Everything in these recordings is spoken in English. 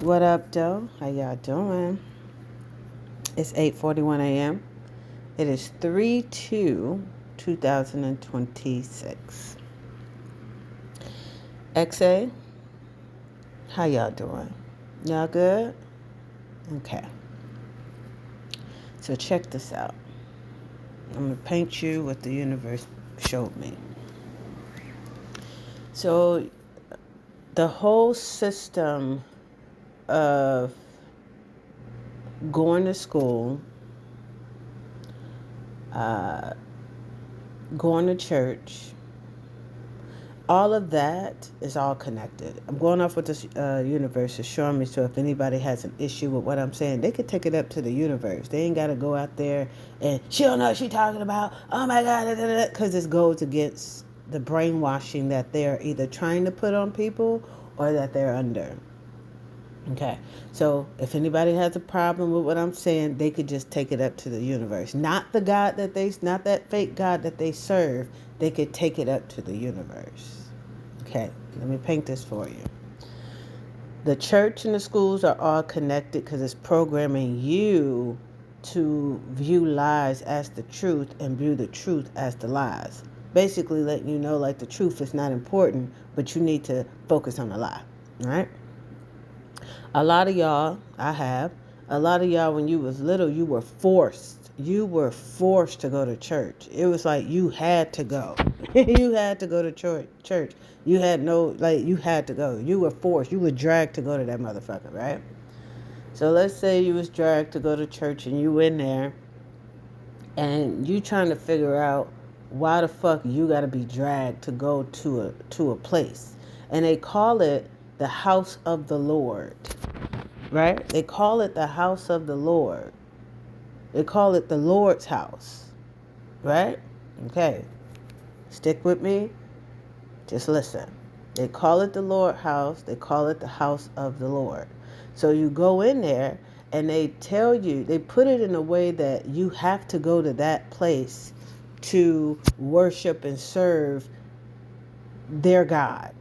What up, though? How y'all doing? It's 8:41 a.m. It is 3/2/2026. XA, how y'all doing? Y'all good? Okay. So check this out. I'm going to paint you what the universe showed me. So the whole system of going to school, going to church, all of that is all connected. I'm going off what this universe is showing me. So if anybody has an issue with what I'm saying, they could take it up to the universe. They ain't got to go out there and she don't know what she talking about. Oh my God, because this goes against the brainwashing that they're either trying to put on people or that they're under. Okay, so if anybody has a problem with what I'm saying, they could just take it up to the universe. Not the God not that fake God that they serve. They could take it up to the universe. Okay, let me paint this for you. The church and the schools are all connected because it's programming you to view lies as the truth and view the truth as the lies. Basically letting you know like the truth is not important, but you need to focus on the lie. All right? A lot of y'all, a lot of y'all when you was little, you were forced. You were forced to go to church. It was like you had to go. You had to go to church. You had no, you had to go. You were forced. You were dragged to go to that motherfucker, right? So let's say you was dragged to go to church and you in there and you trying to figure out why the fuck you got to be dragged to go to a place. And they call it the house of the Lord. Right? They call it the house of the Lord. They call it the Lord's house. Right? Okay. Stick with me. Just listen. They call it the Lord house. They call it the house of the Lord. So you go in there and they tell you, they put it in a way that you have to go to that place to worship and serve their God.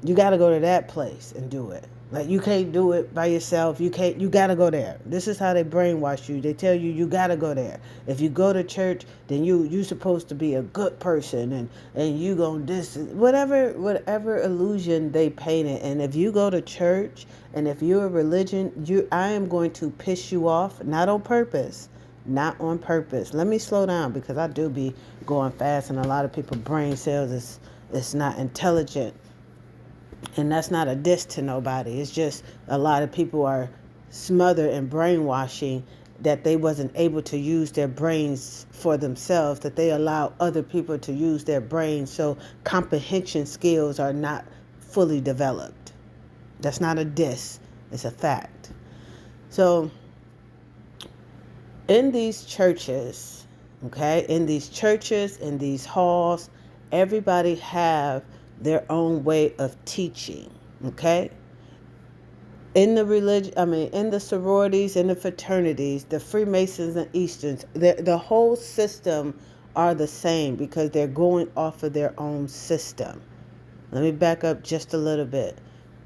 You got to go to that place and do it. Like you can't do it by yourself. You got to go there. This is how they brainwash you. They tell you you got to go there. If you go to church, then you supposed to be a good person and you going to this whatever illusion they painted. And if you go to church and if you're a religion, I am going to piss you off, not on purpose. Not on purpose. Let me slow down because I do be going fast and a lot of people brain cells is not intelligent. And that's not a diss to nobody. It's just a lot of people are smothered in brainwashing that they wasn't able to use their brains for themselves, that they allow other people to use their brains, so comprehension skills are not fully developed. That's not a diss. It's a fact. So in these churches, in these halls, everybody have their own way of teaching, okay? In the religion, in the sororities, in the fraternities, the Freemasons and Easterns, the whole system are the same because they're going off of their own system. Let me back up just a little bit.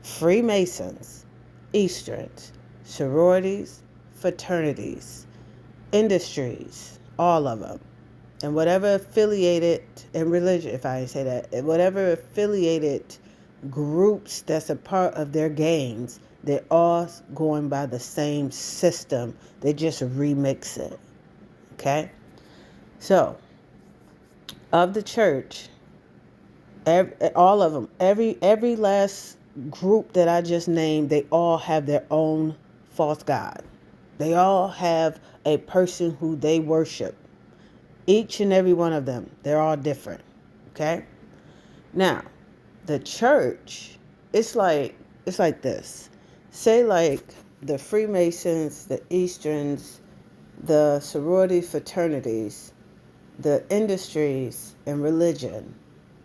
Freemasons, Easterns, sororities, fraternities, industries, all of them. And whatever affiliated in religion, if I say that, whatever affiliated groups that's a part of their gangs, they're all going by the same system. They just remix it. Okay? So, of the church, all of them, every last group that I just named, they all have their own false god. They all have a person who they worship. Each and every one of them, they're all different. Okay? Now, the church, it's like this. Say like the Freemasons, the Easterns, the sorority fraternities, the industries and religion,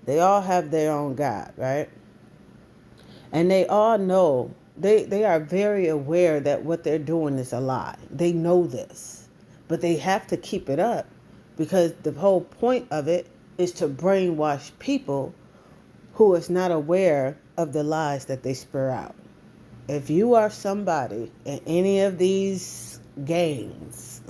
they all have their own God, right? And they all know, they are very aware that what they're doing is a lie. They know this. But they have to keep it up because the whole point of it is to brainwash people who is not aware of the lies that they spur out. if you are somebody in any of these gangs,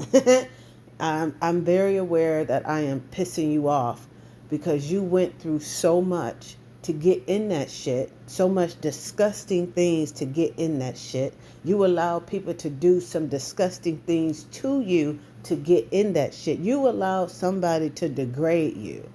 I'm very aware that I am pissing you off because you went through so much to get in that shit, so much disgusting things to get in that shit. You allow people to do some disgusting things to you to get in that shit. You allow somebody to degrade you.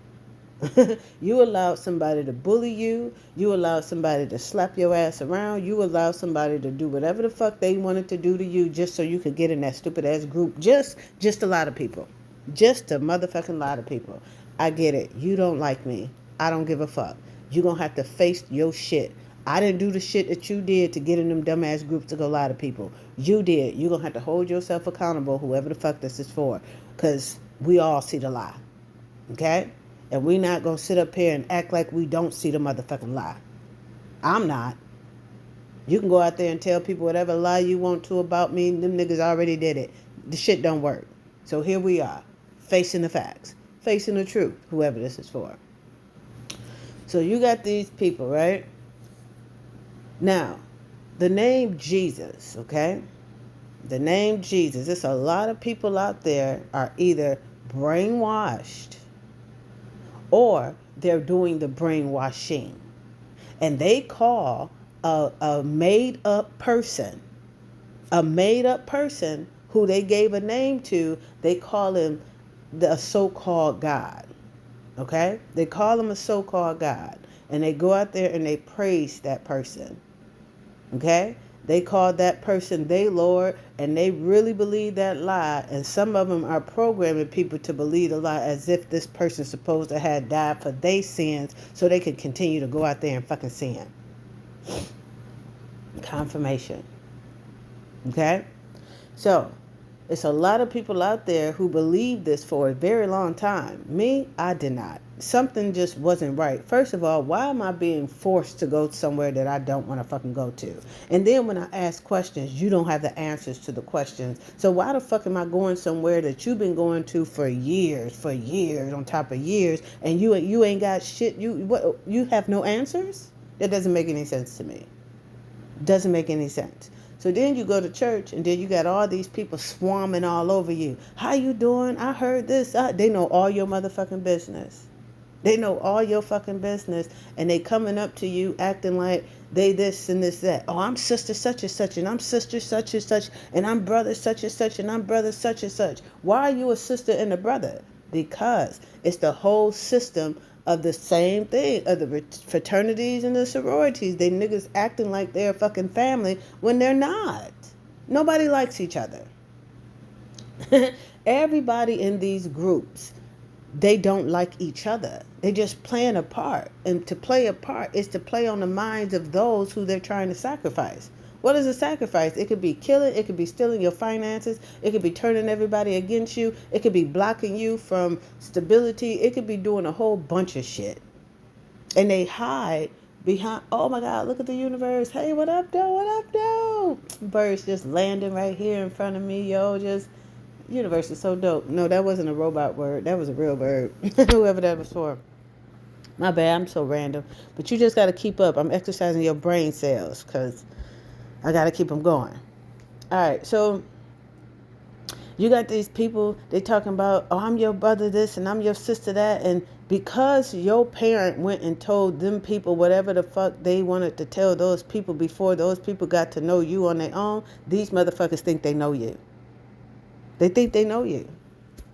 You allowed somebody to bully you. You allowed somebody to slap your ass around. You allowed somebody to do whatever the fuck they wanted to do to you just so you could get in that stupid ass group. Just a lot of people. Just a motherfucking lot of people. I get it. You don't like me. I don't give a fuck. You gonna have to face your shit. I didn't do the shit that you did to get in them dumbass groups to go lie to people. You did. You gonna have to hold yourself accountable, whoever the fuck this is for. Cause we all see the lie. Okay? And we not going to sit up here and act like we don't see the motherfucking lie. I'm not. You can go out there and tell people whatever lie you want to about me. Them niggas already did it. The shit don't work. So here we are, facing the facts, facing the truth, whoever this is for. So you got these people, right? Now, the name Jesus, okay? The name Jesus. There's a lot of people out there are either brainwashed or they're doing the brainwashing. And they call a made up person who they gave a name to, they call him the so-called God. Okay? They call him a so-called God. And they go out there and they praise that person. Okay? They call that person they Lord, and they really believe that lie. And some of them are programming people to believe the lie as if this person's supposed to have died for their sins so they can continue to go out there and fucking sin. Confirmation. Okay? So, it's a lot of people out there who believed this for a very long time. Me, I did not. Something just wasn't right. First of all, why am I being forced to go somewhere that I don't want to fucking go to? And then when I ask questions, you don't have the answers to the questions. So why the fuck am I going somewhere that you've been going to for years on top of years, and you ain't got shit? You have no answers? That doesn't make any sense to me. Doesn't make any sense. So then you go to church and then you got all these people swarming all over you. How you doing? I heard this. They know all your motherfucking business. They know all your fucking business, and they coming up to you acting like they this and this that. Oh, I'm sister such and such, and I'm sister such and such, and I'm brother such and such, and I'm brother such and such. Why are you a sister and a brother? Because it's the whole system of the same thing, of the fraternities and the sororities. They niggas acting like they're a fucking family when they're not. Nobody likes each other. Everybody in these groups, they don't like each other. They just playing a part. And to play a part is to play on the minds of those who they're trying to sacrifice. What is a sacrifice? It could be killing. It could be stealing your finances. It could be turning everybody against you. It could be blocking you from stability. It could be doing a whole bunch of shit. And they hide behind, oh my God, look at the universe. Hey, what up, though? What up, though? Birds just landing right here in front of me, yo. Just, universe is so dope. No, that wasn't a robot word. That was a real bird. Whoever that was for. My bad, I'm so random. But you just got to keep up. I'm exercising your brain cells because I got to keep them going. All right, so you got these people, they talking about, oh, I'm your brother this and I'm your sister that. And because your parent went and told them people whatever the fuck they wanted to tell those people before those people got to know you on their own, these motherfuckers think they know you. They think they know you.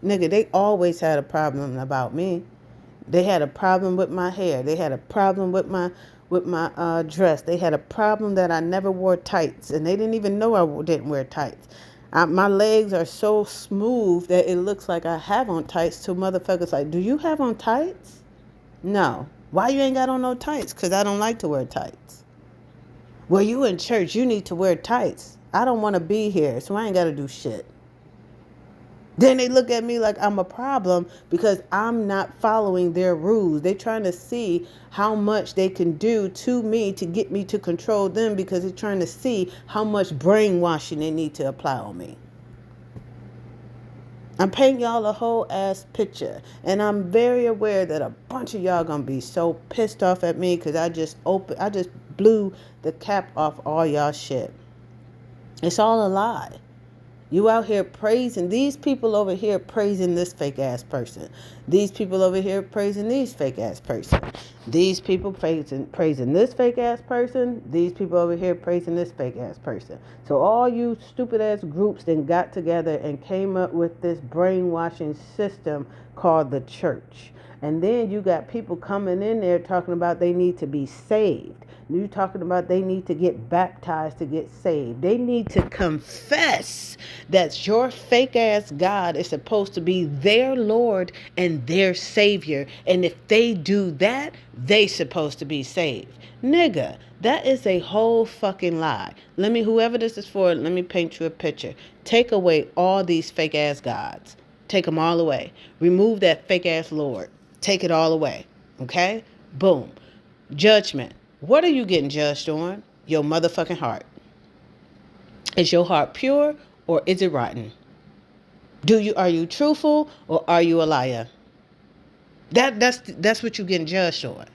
Nigga, they always had a problem about me. They had a problem with my hair. They had a problem with my dress. They had a problem that I never wore tights, and they didn't even know I didn't wear tights. My legs are so smooth that it looks like I have on tights. To motherfuckers like, do you have on tights? No. Why you ain't got on no tights? Because I don't like to wear tights. Well, you in church, you need to wear tights. I don't want to be here, so I ain't got to do shit. Then they look at me like I'm a problem because I'm not following their rules. They're trying to see how much they can do to me to get me to control them because they're trying to see how much brainwashing they need to apply on me. I'm painting y'all a whole ass picture. And I'm very aware that a bunch of y'all gonna be so pissed off at me because I just blew the cap off all y'all shit. It's all a lie. You out here praising these people over here, praising this fake ass person. These people over here praising these fake ass person. These people praising this fake ass person. These people over here praising this fake ass person. So all you stupid ass groups then got together and came up with this brainwashing system called the church. And then you got people coming in there talking about they need to be saved. You're talking about they need to get baptized to get saved. They need to confess that your fake ass God is supposed to be their Lord and their Savior. And if they do that, they supposed to be saved. Nigga, that is a whole fucking lie. Whoever this is for, let me paint you a picture. Take away all these fake ass gods. Take them all away. Remove that fake ass Lord. Take it all away. Okay? Boom. Judgment. What are you getting judged on? Your motherfucking heart. Is your heart pure or is it rotten? Are you truthful or are you a liar? That's what you're getting judged on.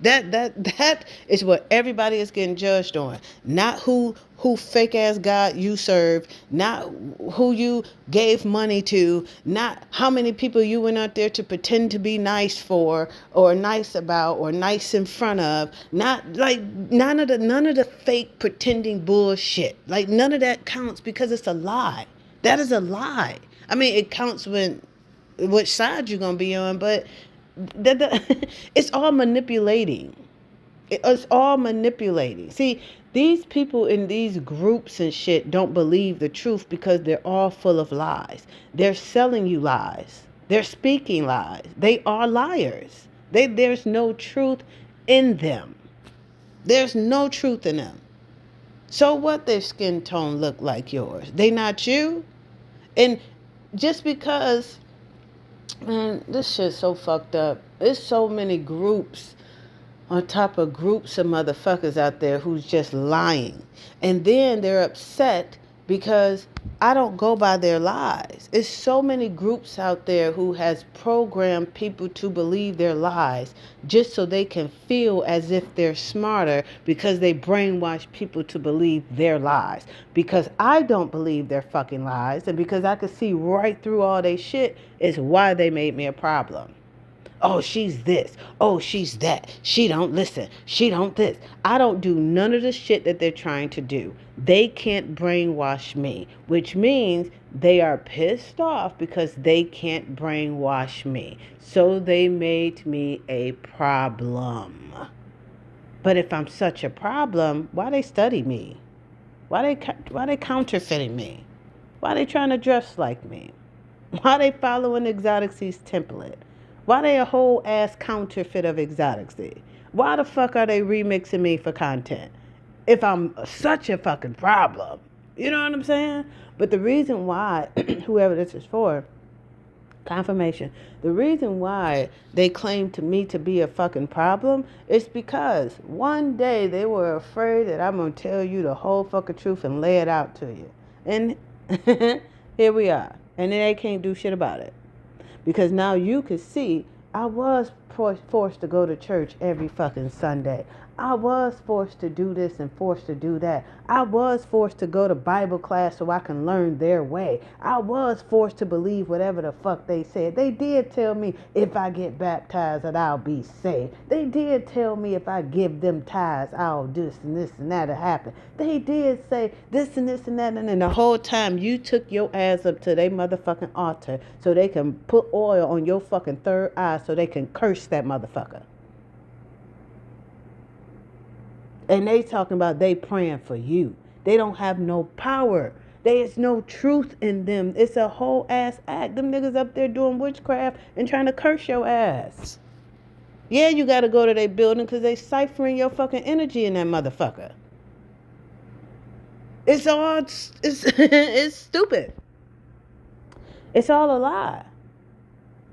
That is what everybody is getting judged on. Not who fake ass God you serve, not who you gave money to, not how many people you went out there to pretend to be nice for or nice about or nice in front of. Not like none of the fake pretending bullshit. Like none of that counts because it's a lie. That is a lie. I mean, it counts when which side you're gonna be on, but it's all manipulating. It's all manipulating. See, these people in these groups and shit don't believe the truth because they're all full of lies. They're selling you lies. They're speaking lies. They are liars. There's no truth in them. There's no truth in them. So what their skin tone look like yours? They not you? And just because, man, this shit's so fucked up. There's so many groups on top of groups of motherfuckers out there who's just lying. And then they're upset because I don't go by their lies. It's so many groups out there who has programmed people to believe their lies just so they can feel as if they're smarter because they brainwash people to believe their lies. Because I don't believe their fucking lies and because I could see right through all they shit is why they made me a problem. Oh, she's this. Oh, she's that. She don't listen. She don't this. I don't do none of the shit that they're trying to do. They can't brainwash me, which means they are pissed off because they can't brainwash me. So they made me a problem. But if I'm such a problem, why they study me? Why they counterfeiting me? Why they trying to dress like me? Why they following Xoticy's template? Why they a whole ass counterfeit of Xoticy? Why the fuck are they remixing me for content? If I'm such a fucking problem. You know what I'm saying? But the reason why, whoever this is for, confirmation. The reason why they claim to me to be a fucking problem is because one day they were afraid that I'm going to tell you the whole fucking truth and lay it out to you. And here we are. And then they can't do shit about it. Because now you can see I was forced to go to church every fucking Sunday. I was forced to do this and forced to do that. I was forced to go to Bible class so I can learn their way. I was forced to believe whatever the fuck they said. They did tell me if I get baptized that I'll be saved. They did tell me if I give them tithes, I'll do this and that'll happen. They did say this and this and that. And then the whole time you took your ass up to their motherfucking altar so they can put oil on your fucking third eye so they can curse that motherfucker. And they talking about they praying for you. They don't have no power. There is no truth in them. It's a whole ass act. Them niggas up there doing witchcraft and trying to curse your ass. Yeah, you got to go to their building because they ciphering your fucking energy in that motherfucker. It's it's stupid. It's all a lie.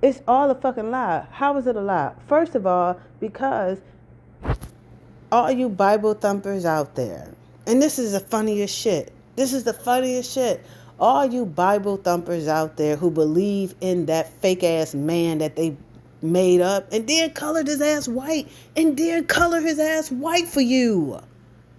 It's all a fucking lie. How is it a lie? First of all, because all you Bible thumpers out there, and this is the funniest shit. This is the funniest shit. All you Bible thumpers out there who believe in that fake ass man that they made up, and then colored his ass white, and then color his ass white for you.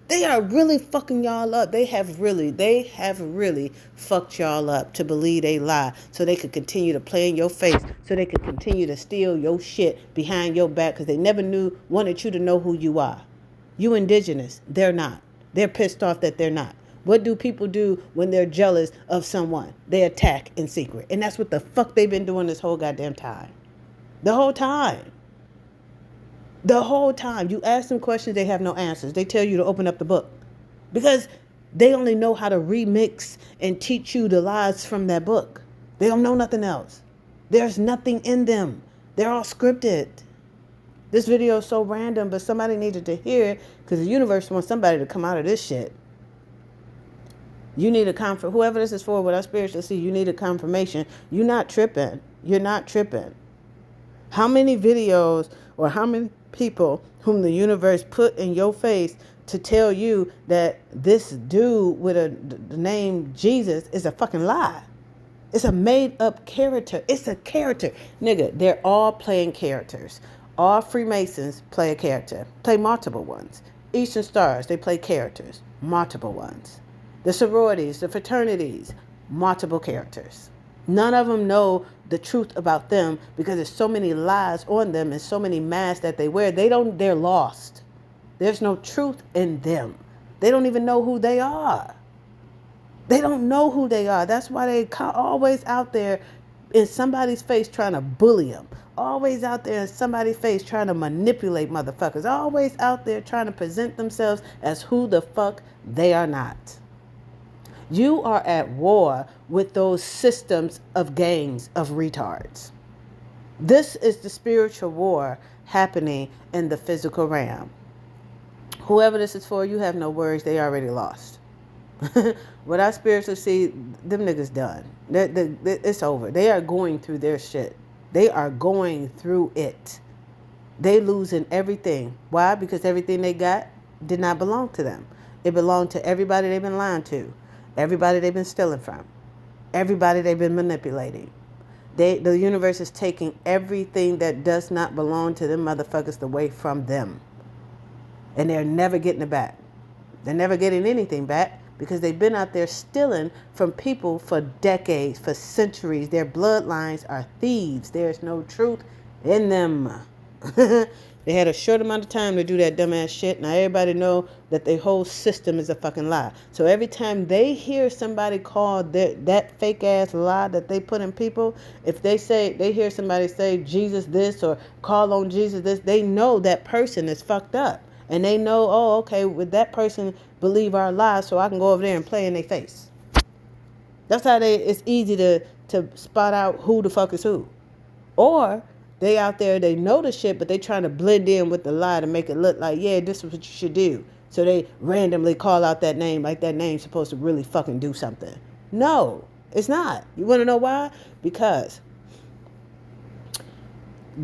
They are really fucking y'all up. They have really fucked y'all up to believe they lie so they could continue to play in your face, so they could continue to steal your shit behind your back because they never wanted you to know who you are. You indigenous. They're not. They're pissed off that they're not. What do people do when they're jealous of someone? They attack in secret. And that's what the fuck they've been doing this whole goddamn time. The whole time. The whole time. You ask them questions, they have no answers. They tell you to open up the book. Because they only know how to remix and teach you the lies from that book. They don't know nothing else. There's nothing in them. They're all scripted. This video is so random, but somebody needed to hear it because the universe wants somebody to come out of this shit. You need a comfort. Whoever this is for, what I spiritually see, you need a confirmation. You're not tripping. You're not tripping. How many videos or how many people whom the universe put in your face to tell you that this dude with the name Jesus is a fucking lie? It's a made up character. It's a character. Nigga, they're all playing characters. All Freemasons play a character. Play multiple ones. Eastern Stars, they play characters. Multiple ones. The sororities, the fraternities, multiple characters. None of them know the truth about them because there's so many lies on them and so many masks that they wear. They're lost. There's no truth in them. They don't even know who they are. They don't know who they are. That's why they always out there in somebody's face trying to bully them. Always out there in somebody's face trying to manipulate motherfuckers. Always out there trying to present themselves as who the fuck they are not. You are at war with those systems of gangs of retards. This is the spiritual war happening in the physical realm. Whoever this is for, you have no worries. They already lost. What I spiritually see, them niggas done. It's over. They are going through their shit. They are going through it. They losing everything. Why? Because everything they got did not belong to them. It belonged to everybody they've been lying to. Everybody they've been stealing from. Everybody they've been manipulating. The universe is taking everything that does not belong to them motherfuckers away from them. And they're never getting it back. They're never getting anything back because they've been out there stealing from people for decades, for centuries. Their bloodlines are thieves. There's no truth in them. They had a short amount of time to do that dumbass shit. Now everybody know that the whole system is a fucking lie. So every time they hear somebody call that fake ass lie that they put in people, if they hear somebody say Jesus this or call on Jesus this, they know that person is fucked up. And they know, oh, okay, would that person believe our lies so I can go over there and play in their face. That's how it's easy to spot out who the fuck is who. Or they out there, they know the shit, but they trying to blend in with the lie to make it look like, yeah, this is what you should do. So they randomly call out that name like that name's supposed to really fucking do something. No, it's not. You want to know why? Because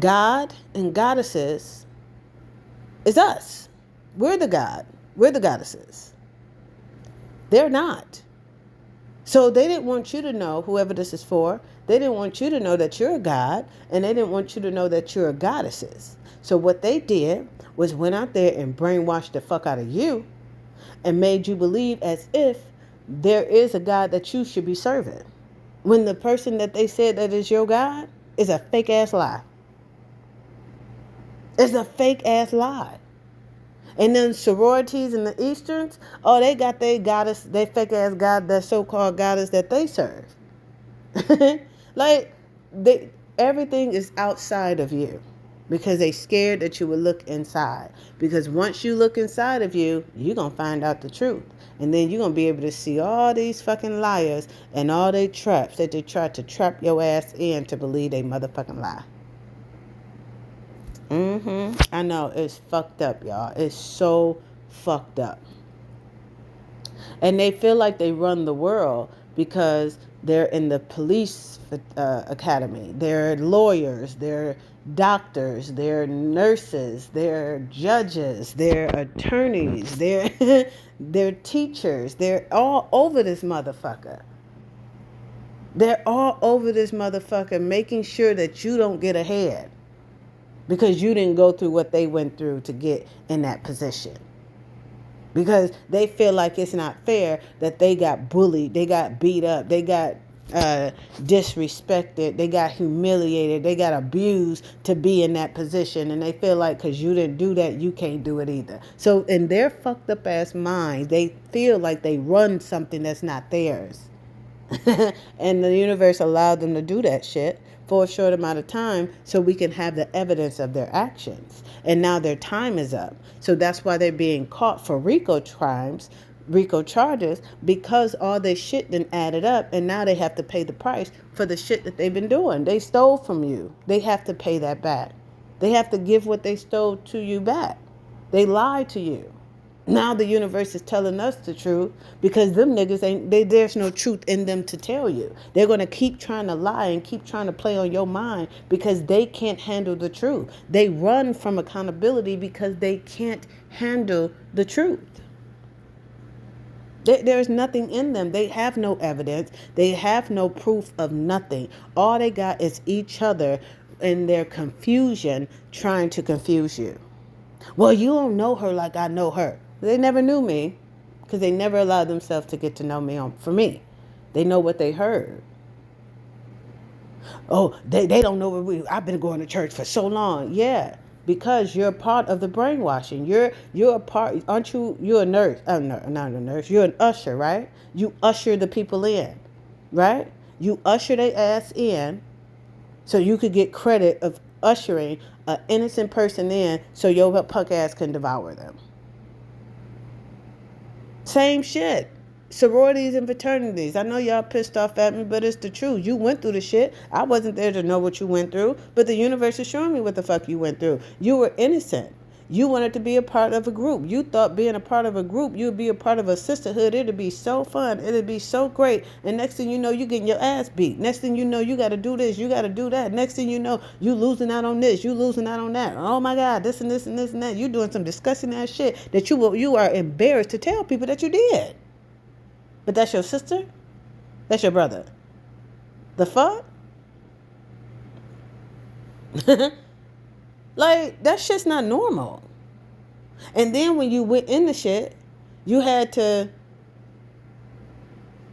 God and goddesses is us. We're the God. We're the goddesses. They're not. So they didn't want you to know, whoever this is for, they didn't want you to know that you're a god, and they didn't want you to know that you're a goddesses. So what they did was went out there and brainwashed the fuck out of you and made you believe as if there is a God that you should be serving. When the person that they said that is your God is a fake ass lie. It's a fake ass lie. And then sororities and the Easterns, oh, they got their goddess, their fake ass god, that so-called goddess that they serve. Like, everything is outside of you because they scared that you would look inside. Because once you look inside of you, you're going to find out the truth. And then you're going to be able to see all these fucking liars and all they traps that they tried to trap your ass in to believe they motherfucking lie. I know, it's fucked up, y'all. It's so fucked up. And they feel like they run the world because they're in the police academy. They're lawyers. They're doctors. They're nurses. They're judges. They're attorneys. They're teachers. They're all over this motherfucker. They're all over this motherfucker making sure that you don't get ahead. because you didn't go through what they went through to get in that position. Because they feel like it's not fair that they got bullied, they got beat up, they got disrespected, they got humiliated, they got abused to be in that position, and they feel like because you didn't do that, you can't do it either. So in their fucked up ass mind, they feel like they run something that's not theirs. And the universe allowed them to do that shit for a short amount of time so we can have the evidence of their actions. And now their time is up. So that's why they're being caught for RICO crimes, RICO charges, because all this shit then added up, and now they have to pay the price for the shit that they've been doing. They stole from you. They have to pay that back. They have to give what they stole to you back. They lied to you. Now the universe is telling us the truth because them niggas there's no truth in them to tell you. They're going to keep trying to lie and keep trying to play on your mind because they can't handle the truth. They run from accountability because they can't handle the truth. There's nothing in them. They have no evidence. They have no proof of nothing. All they got is each other in their confusion trying to confuse you. Well, you don't know her like I know her. They never knew me because they never allowed themselves to get to know me for me. They know what they heard. Oh, they don't know what I've been going to church for so long. Yeah, because you're a part of the brainwashing. You're a part, aren't you? You're a nurse. Oh, no, not a nurse. You're an usher, right? You usher the people in, right? You usher their ass in so you could get credit of ushering an innocent person in so your punk ass can devour them. Same shit. Sororities and fraternities. I know y'all pissed off at me, but it's the truth. You went through the shit. I wasn't there to know what you went through, but the universe is showing me what the fuck you went through. You were innocent. You wanted to be a part of a group. You thought being a part of a group, you'd be a part of a sisterhood. It'd be so fun. It'd be so great. And next thing you know, you getting your ass beat. Next thing you know, you got to do this. You got to do that. Next thing you know, you losing out on this. You losing out on that. Oh my God, this and this and this and that. You doing some disgusting ass shit that you are embarrassed to tell people that you did. But that's your sister? That's your brother. The fuck? Like, that shit's not normal. And then when you went in the shit, you had to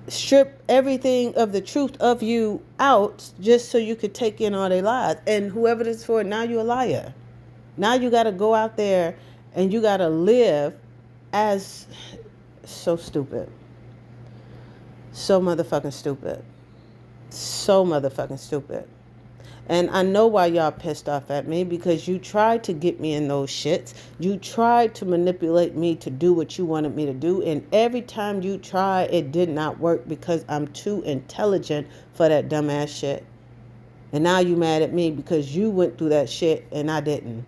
strip everything of the truth of you out just so you could take in all their lies. And whoever this is for, now you're a liar. Now you got to go out there and you got to live as so stupid. So motherfucking stupid. So motherfucking stupid. And I know why y'all pissed off at me, because you tried to get me in those shits. You tried to manipulate me to do what you wanted me to do. And every time you try, it did not work because I'm too intelligent for that dumbass shit. And now you mad at me because you went through that shit and I didn't.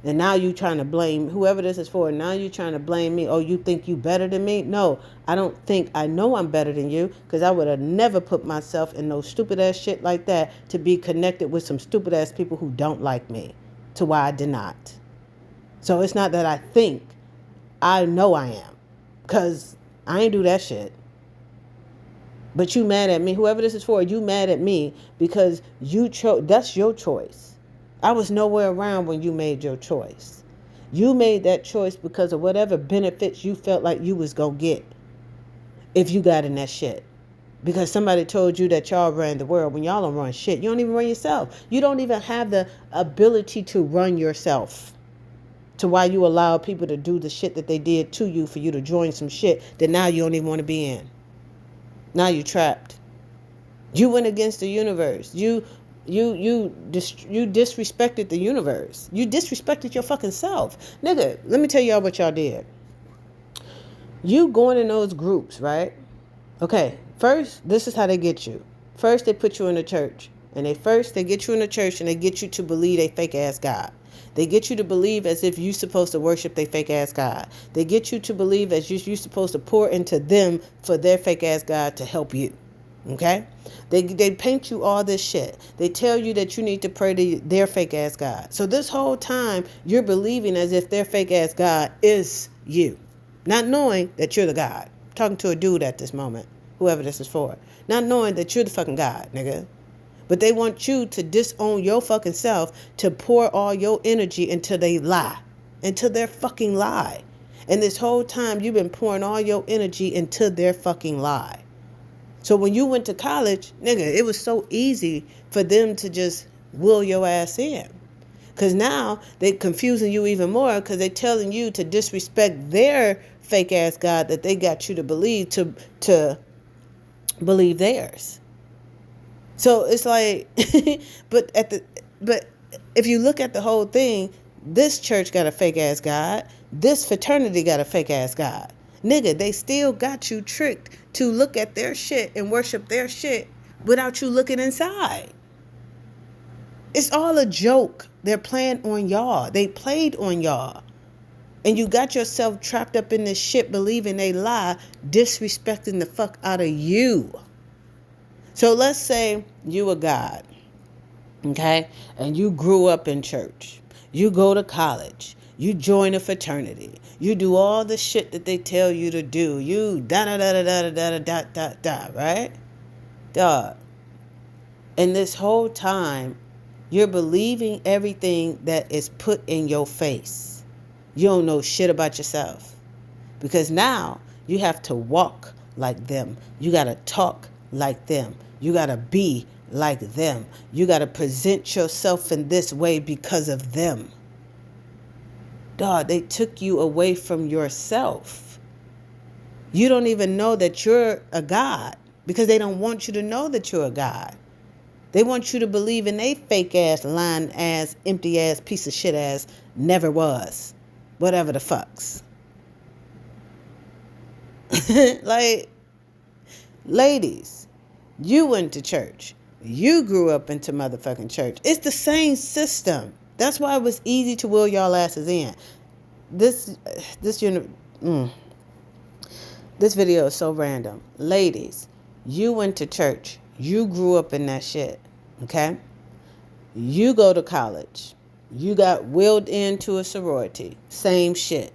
And now you trying to blame whoever this is for. Now you trying to blame me. Oh, you think you better than me? No, I don't think. I know I'm better than you, because I would have never put myself in no stupid ass shit like that to be connected with some stupid ass people who don't like me, to why I did not. So it's not that I think. I know I am, because I ain't do that shit. But you mad at me. Whoever this is for, you mad at me because you chose. That's your choice. I was nowhere around when you made your choice. You made that choice because of whatever benefits you felt like you was going to get if you got in that shit. Because somebody told you that y'all ran the world when y'all don't run shit. You don't even run yourself. You don't even have the ability to run yourself. To why you allow people to do the shit that they did to you for you to join some shit that now you don't even want to be in. Now you're trapped. You went against the universe. You disrespected the universe. You disrespected your fucking self. Nigga, let me tell y'all what y'all did. You going in those groups, right? Okay, first, this is how they get you. First, they put you in a church. And they get you in a church and they get you to believe they fake ass God. They get you to believe as if you're supposed to worship their fake ass God. They get you to believe as you're supposed to pour into them for their fake ass God to help you. Okay? They paint you all this shit. They tell you that you need to pray to their fake ass God. So this whole time you're believing as if their fake ass God is you. Not knowing that you're the God. I'm talking to a dude at this moment, whoever this is for. Not knowing that you're the fucking God, nigga. But they want you to disown your fucking self, to pour all your energy into they lie, into their fucking lie. And this whole time you've been pouring all your energy into their fucking lie. So when you went to college, nigga, it was so easy for them to just will your ass in. Because now they're confusing you even more, because they're telling you to disrespect their fake ass God that they got you to believe, to believe theirs. So it's like, but if you look at the whole thing, this church got a fake ass God. This fraternity got a fake ass God. Nigga, they still got you tricked to look at their shit and worship their shit without you looking inside. It's all a joke. They're playing on y'all. They played on y'all. And you got yourself trapped up in this shit, believing they lie, disrespecting the fuck out of you. So let's say you a God, okay? And you grew up in church. You go to college. You join a fraternity. You do all the shit that they tell you to do. You da-da-da-da-da-da-da-da-da, right? Dog. And this whole time, you're believing everything that is put in your face. You don't know shit about yourself. Because now you have to walk like them. You got to talk like them. You got to be like them. You got to present yourself in this way because of them. Dog, they took you away from yourself. You don't even know that you're a God, because they don't want you to know that you're a God. They want you to believe in a fake ass, lying ass, empty ass, piece of shit ass, never was. Whatever the fucks. Like, ladies, you went to church. You grew up into motherfucking church. It's the same system. That's why it was easy to will y'all asses in. This video is so random. Ladies, you went to church. You grew up in that shit. Okay? You go to college. You got willed into a sorority. Same shit.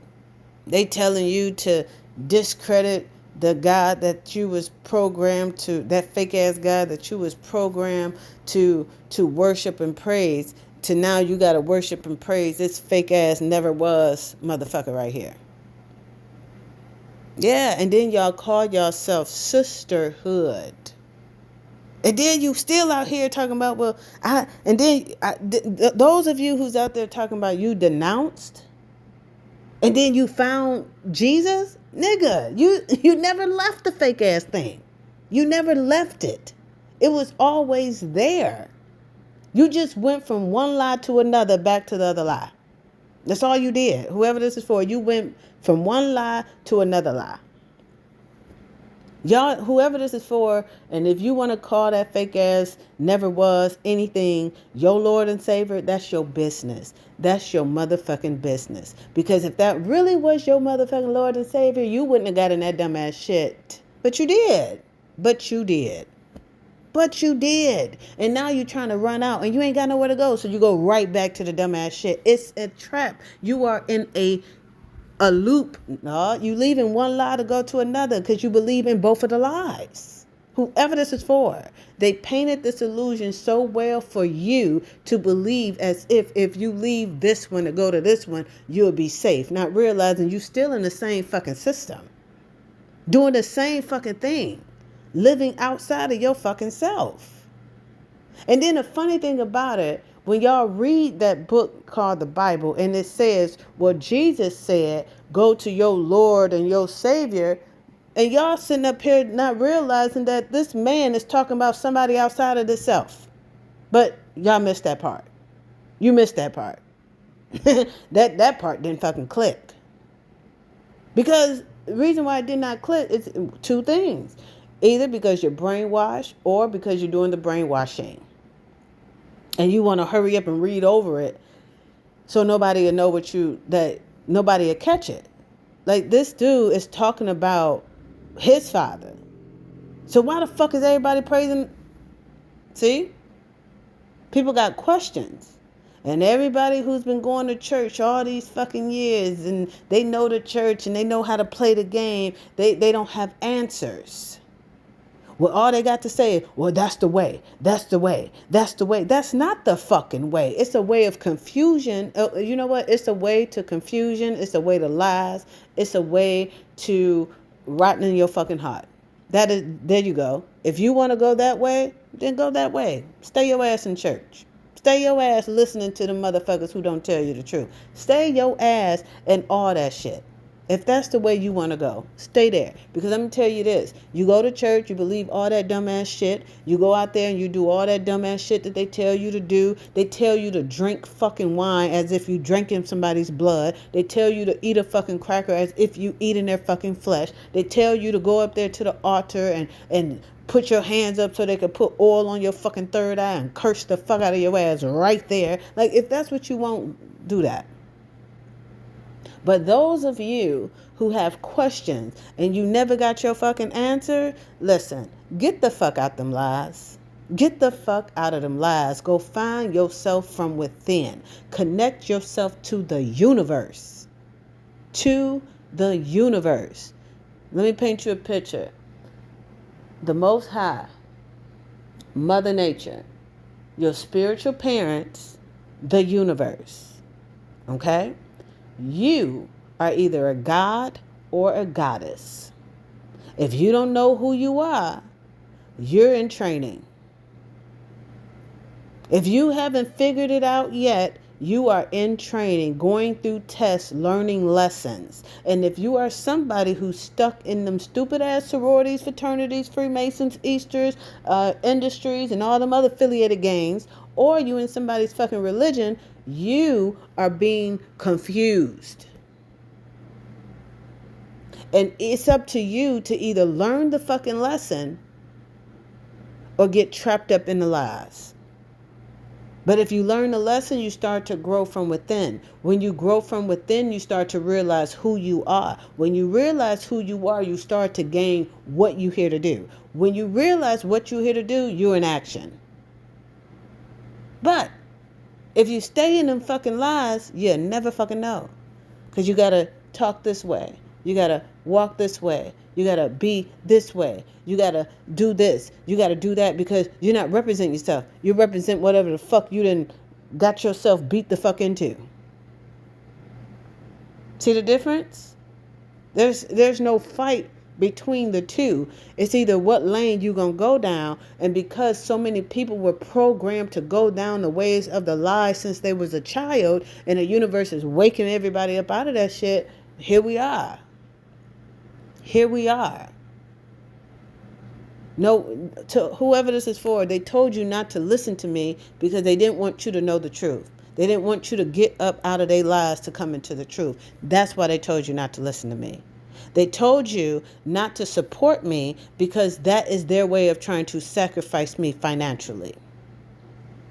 They telling you to discredit the God that you was programmed to, that fake ass God that you was programmed to worship and praise, to now you got to worship and praise this fake ass never was motherfucker right here. Yeah, and then y'all call yourself sisterhood. And then you still out here talking about, well, those of you who's out there talking about you denounced, and then you found Jesus, nigga, you never left the fake ass thing. You never left it. It was always there. You just went from one lie to another, back to the other lie. That's all you did. Whoever this is for, you went from one lie to another lie. Y'all, whoever this is for, and if you want to call that fake ass never was anything your Lord and Savior, that's your business. That's your motherfucking business. Because if that really was your motherfucking Lord and Savior, you wouldn't have gotten that dumbass shit. But you did. But you did. But you did. And now you're trying to run out and you ain't got nowhere to go. So you go right back to the dumbass shit. It's a trap. You are in a loop. No, you leaving one lie to go to another because you believe in both of the lies. Whoever this is for, they painted this illusion so well for you to believe as if you leave this one to go to this one, you'll be safe. Not realizing you still in the same fucking system. Doing the same fucking thing. Living outside of your fucking self. And then the funny thing about it, when y'all read that book called the Bible, and it says, well, Jesus said, go to your Lord and your Savior, and y'all sitting up here not realizing that this man is talking about somebody outside of this self. But y'all missed that part. You missed that part. that part didn't fucking click. Because the reason why it did not click is two things. Either because you're brainwashed or because you're doing the brainwashing. And you want to hurry up and read over it so nobody will know that nobody will catch it. Like, this dude is talking about his father. So why the fuck is everybody praising? See? People got questions. And everybody who's been going to church all these fucking years, and they know the church and they know how to play the game, they don't have answers. Well, all they got to say is, well, that's the way. That's the way. That's the way. That's not the fucking way. It's a way of confusion. You know what? It's a way to confusion. It's a way to lies. It's a way to rotten in your fucking heart. That is, there you go. If you want to go that way, then go that way. Stay your ass in church. Stay your ass listening to the motherfuckers who don't tell you the truth. Stay your ass and all that shit. If that's the way you want to go, stay there. Because let me tell you this. You go to church, you believe all that dumbass shit. You go out there and you do all that dumbass shit that they tell you to do. They tell you to drink fucking wine as if you drinking somebody's blood. They tell you to eat a fucking cracker as if you eating their fucking flesh. They tell you to go up there to the altar and put your hands up so they can put oil on your fucking third eye and curse the fuck out of your ass right there. Like, if that's what you want, do that. But those of you who have questions and you never got your fucking answer, listen, get the fuck out them lies. Get the fuck out of them lies. Go find yourself from within. Connect yourself to the universe. To the universe. Let me paint you a picture. The Most High, Mother Nature, your spiritual parents, the universe. Okay? You are either a god or a goddess. If you don't know who you are, you're in training. If you haven't figured it out yet, you are in training, going through tests, learning lessons. And if you are somebody who's stuck in them stupid ass sororities, fraternities, Freemasons, Easters, industries, and all them other affiliated gangs, or you in somebody's fucking religion, you are being confused. And it's up to you to either learn the fucking lesson or get trapped up in the lies. But if you learn the lesson, you start to grow from within. When you grow from within, you start to realize who you are. When you realize who you are, you start to gain what you're here to do. When you realize what you're here to do, you're in action. But if you stay in them fucking lies, you never fucking know. Because you got to talk this way. You got to walk this way. You got to be this way. You got to do this. You got to do that because you're not representing yourself. You represent whatever the fuck you done got yourself beat the fuck into. See the difference? There's no fight between the two. It's either what lane you gonna go down, and because so many people were programmed to go down the ways of the lie since they was a child, and the universe is waking everybody up out of that shit, here we are. No, to whoever this is for, they told you not to listen to me because they didn't want you to know the truth. They didn't want you to get up out of their lies to come into the truth. That's why they told you not to listen to me. They told you not to support me because that is their way of trying to sacrifice me financially.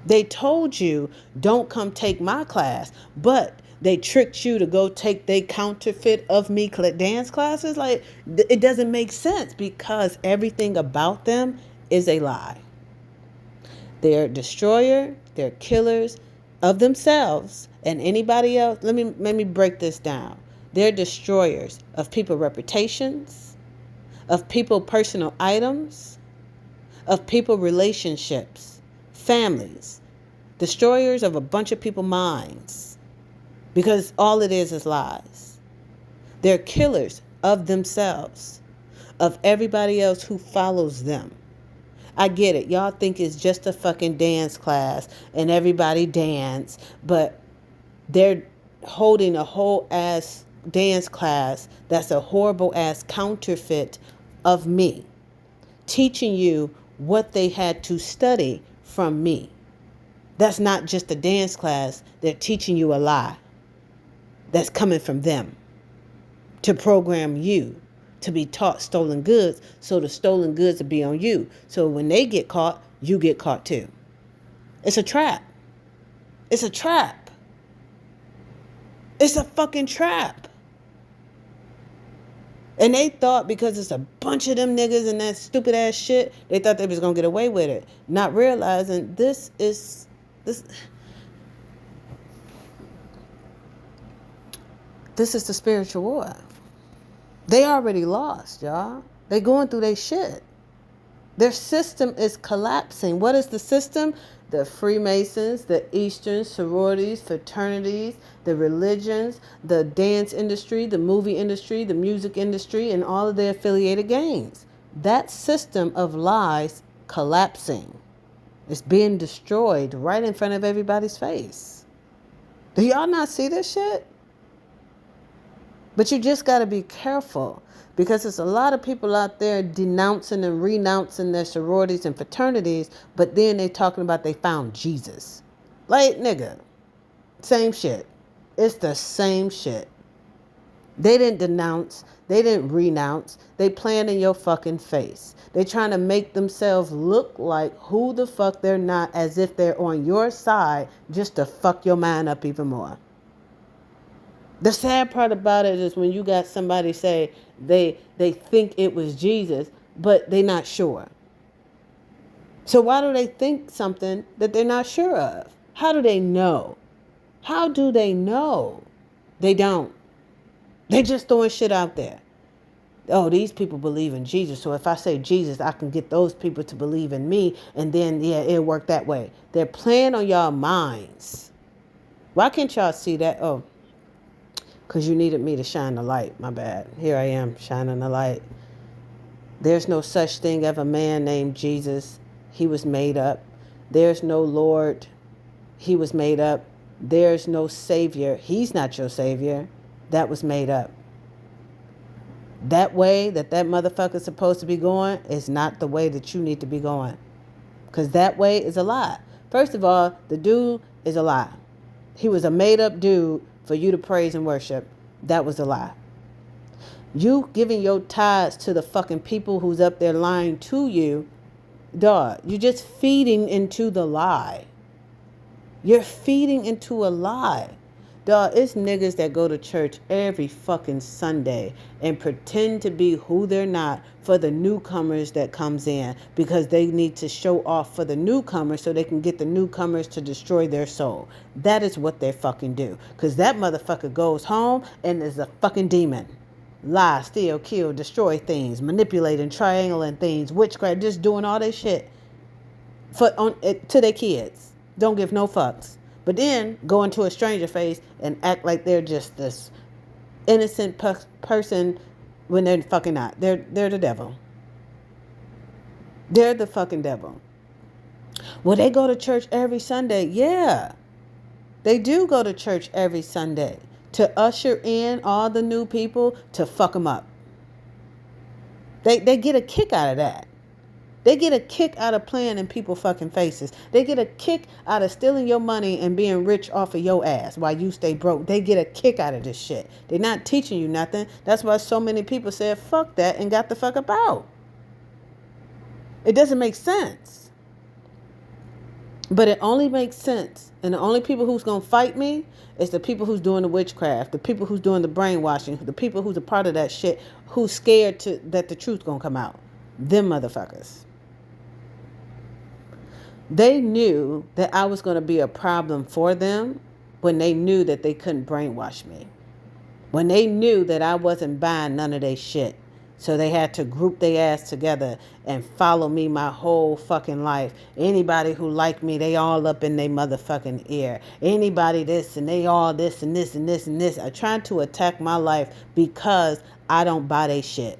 They told you don't come take my class, but they tricked you to go take their counterfeit of me dance classes. Like, it doesn't make sense because everything about them is a lie. They're destroyer, they're killers of themselves and anybody else. Let me break this down. They're destroyers of people's reputations, of people's personal items, of people's relationships, families, destroyers of a bunch of people's minds, because all it is lies. They're killers of themselves, of everybody else who follows them. I get it. Y'all think it's just a fucking dance class and everybody dance, but they're holding a whole ass dance class that's a horrible ass counterfeit of me, teaching you what they had to study from me. That's not just a dance class. They're teaching you a lie that's coming from them to program you to be taught stolen goods, so the stolen goods will be on you. So when they get caught, you get caught too. It's a trap. It's a trap. It's a fucking trap. And they thought because it's a bunch of them niggas and that stupid ass shit, they thought they was going to get away with it. Not realizing this is the spiritual war. They already lost, y'all. They going through their shit. Their system is collapsing. What is the system? The Freemasons, the Eastern sororities, fraternities, the religions, the dance industry, the movie industry, the music industry, and all of their affiliated gangs. That system of lies collapsing. It's being destroyed right in front of everybody's face. Do y'all not see this shit? But you just got to be careful, because there's a lot of people out there denouncing and renouncing their sororities and fraternities, but then they talking about they found Jesus. Like, nigga, same shit. It's the same shit. They didn't denounce. They didn't renounce. They playing in your fucking face. They trying to make themselves look like who the fuck they're not, as if they're on your side, just to fuck your mind up even more. The sad part about it is when you got somebody say they think it was Jesus, but they're not sure. So why do they think something that they're not sure of? How do they know? How do they know? They don't. They just throwing shit out there. Oh, these people believe in Jesus, so if I say Jesus, I can get those people to believe in me, and then, yeah, it'll work that way. They're playing on y'all minds. Why can't y'all see that? Oh, because you needed me to shine the light. My bad. Here I am, shining the light. There's no such thing as a man named Jesus. He was made up. There's no Lord. He was made up. There's no Savior. He's not your Savior. That was made up. That way that motherfucker's supposed to be going is not the way that you need to be going. Because that way is a lie. First of all, the dude is a lie. He was a made-up dude for you to praise and worship. That was a lie. You giving your tithes to the fucking people who's up there lying to you, dog, you're just feeding into the lie. You're feeding into a lie. Dog, it's niggas that go to church every fucking Sunday and pretend to be who they're not for the newcomers that comes in, because they need to show off for the newcomers so they can get the newcomers to destroy their soul. That is what they fucking do. Because that motherfucker goes home and is a fucking demon. Lie, steal, kill, destroy things, manipulating, triangling things, witchcraft, just doing all that shit to their kids. Don't give no fucks. But then go into a stranger face and act like they're just this innocent person when they're fucking not. They're the devil. They're the fucking devil. Well, they go to church every Sunday. Yeah, they do go to church every Sunday to usher in all the new people to fuck them up. They get a kick out of that. They get a kick out of playing in people's fucking faces. They get a kick out of stealing your money and being rich off of your ass while you stay broke. They get a kick out of this shit. They're not teaching you nothing. That's why so many people said fuck that and got the fuck up out. It doesn't make sense. But it only makes sense. And the only people who's going to fight me is the people who's doing the witchcraft, the people who's doing the brainwashing, the people who's a part of that shit, who's scared that the truth's going to come out. Them motherfuckers. They knew that I was going to be a problem for them when they knew that they couldn't brainwash me. When they knew that I wasn't buying none of their shit. So they had to group their ass together and follow me my whole fucking life. Anybody who liked me, they all up in their motherfucking ear. Anybody this and they all this and this and this and this. Are trying to attack my life because I don't buy their shit.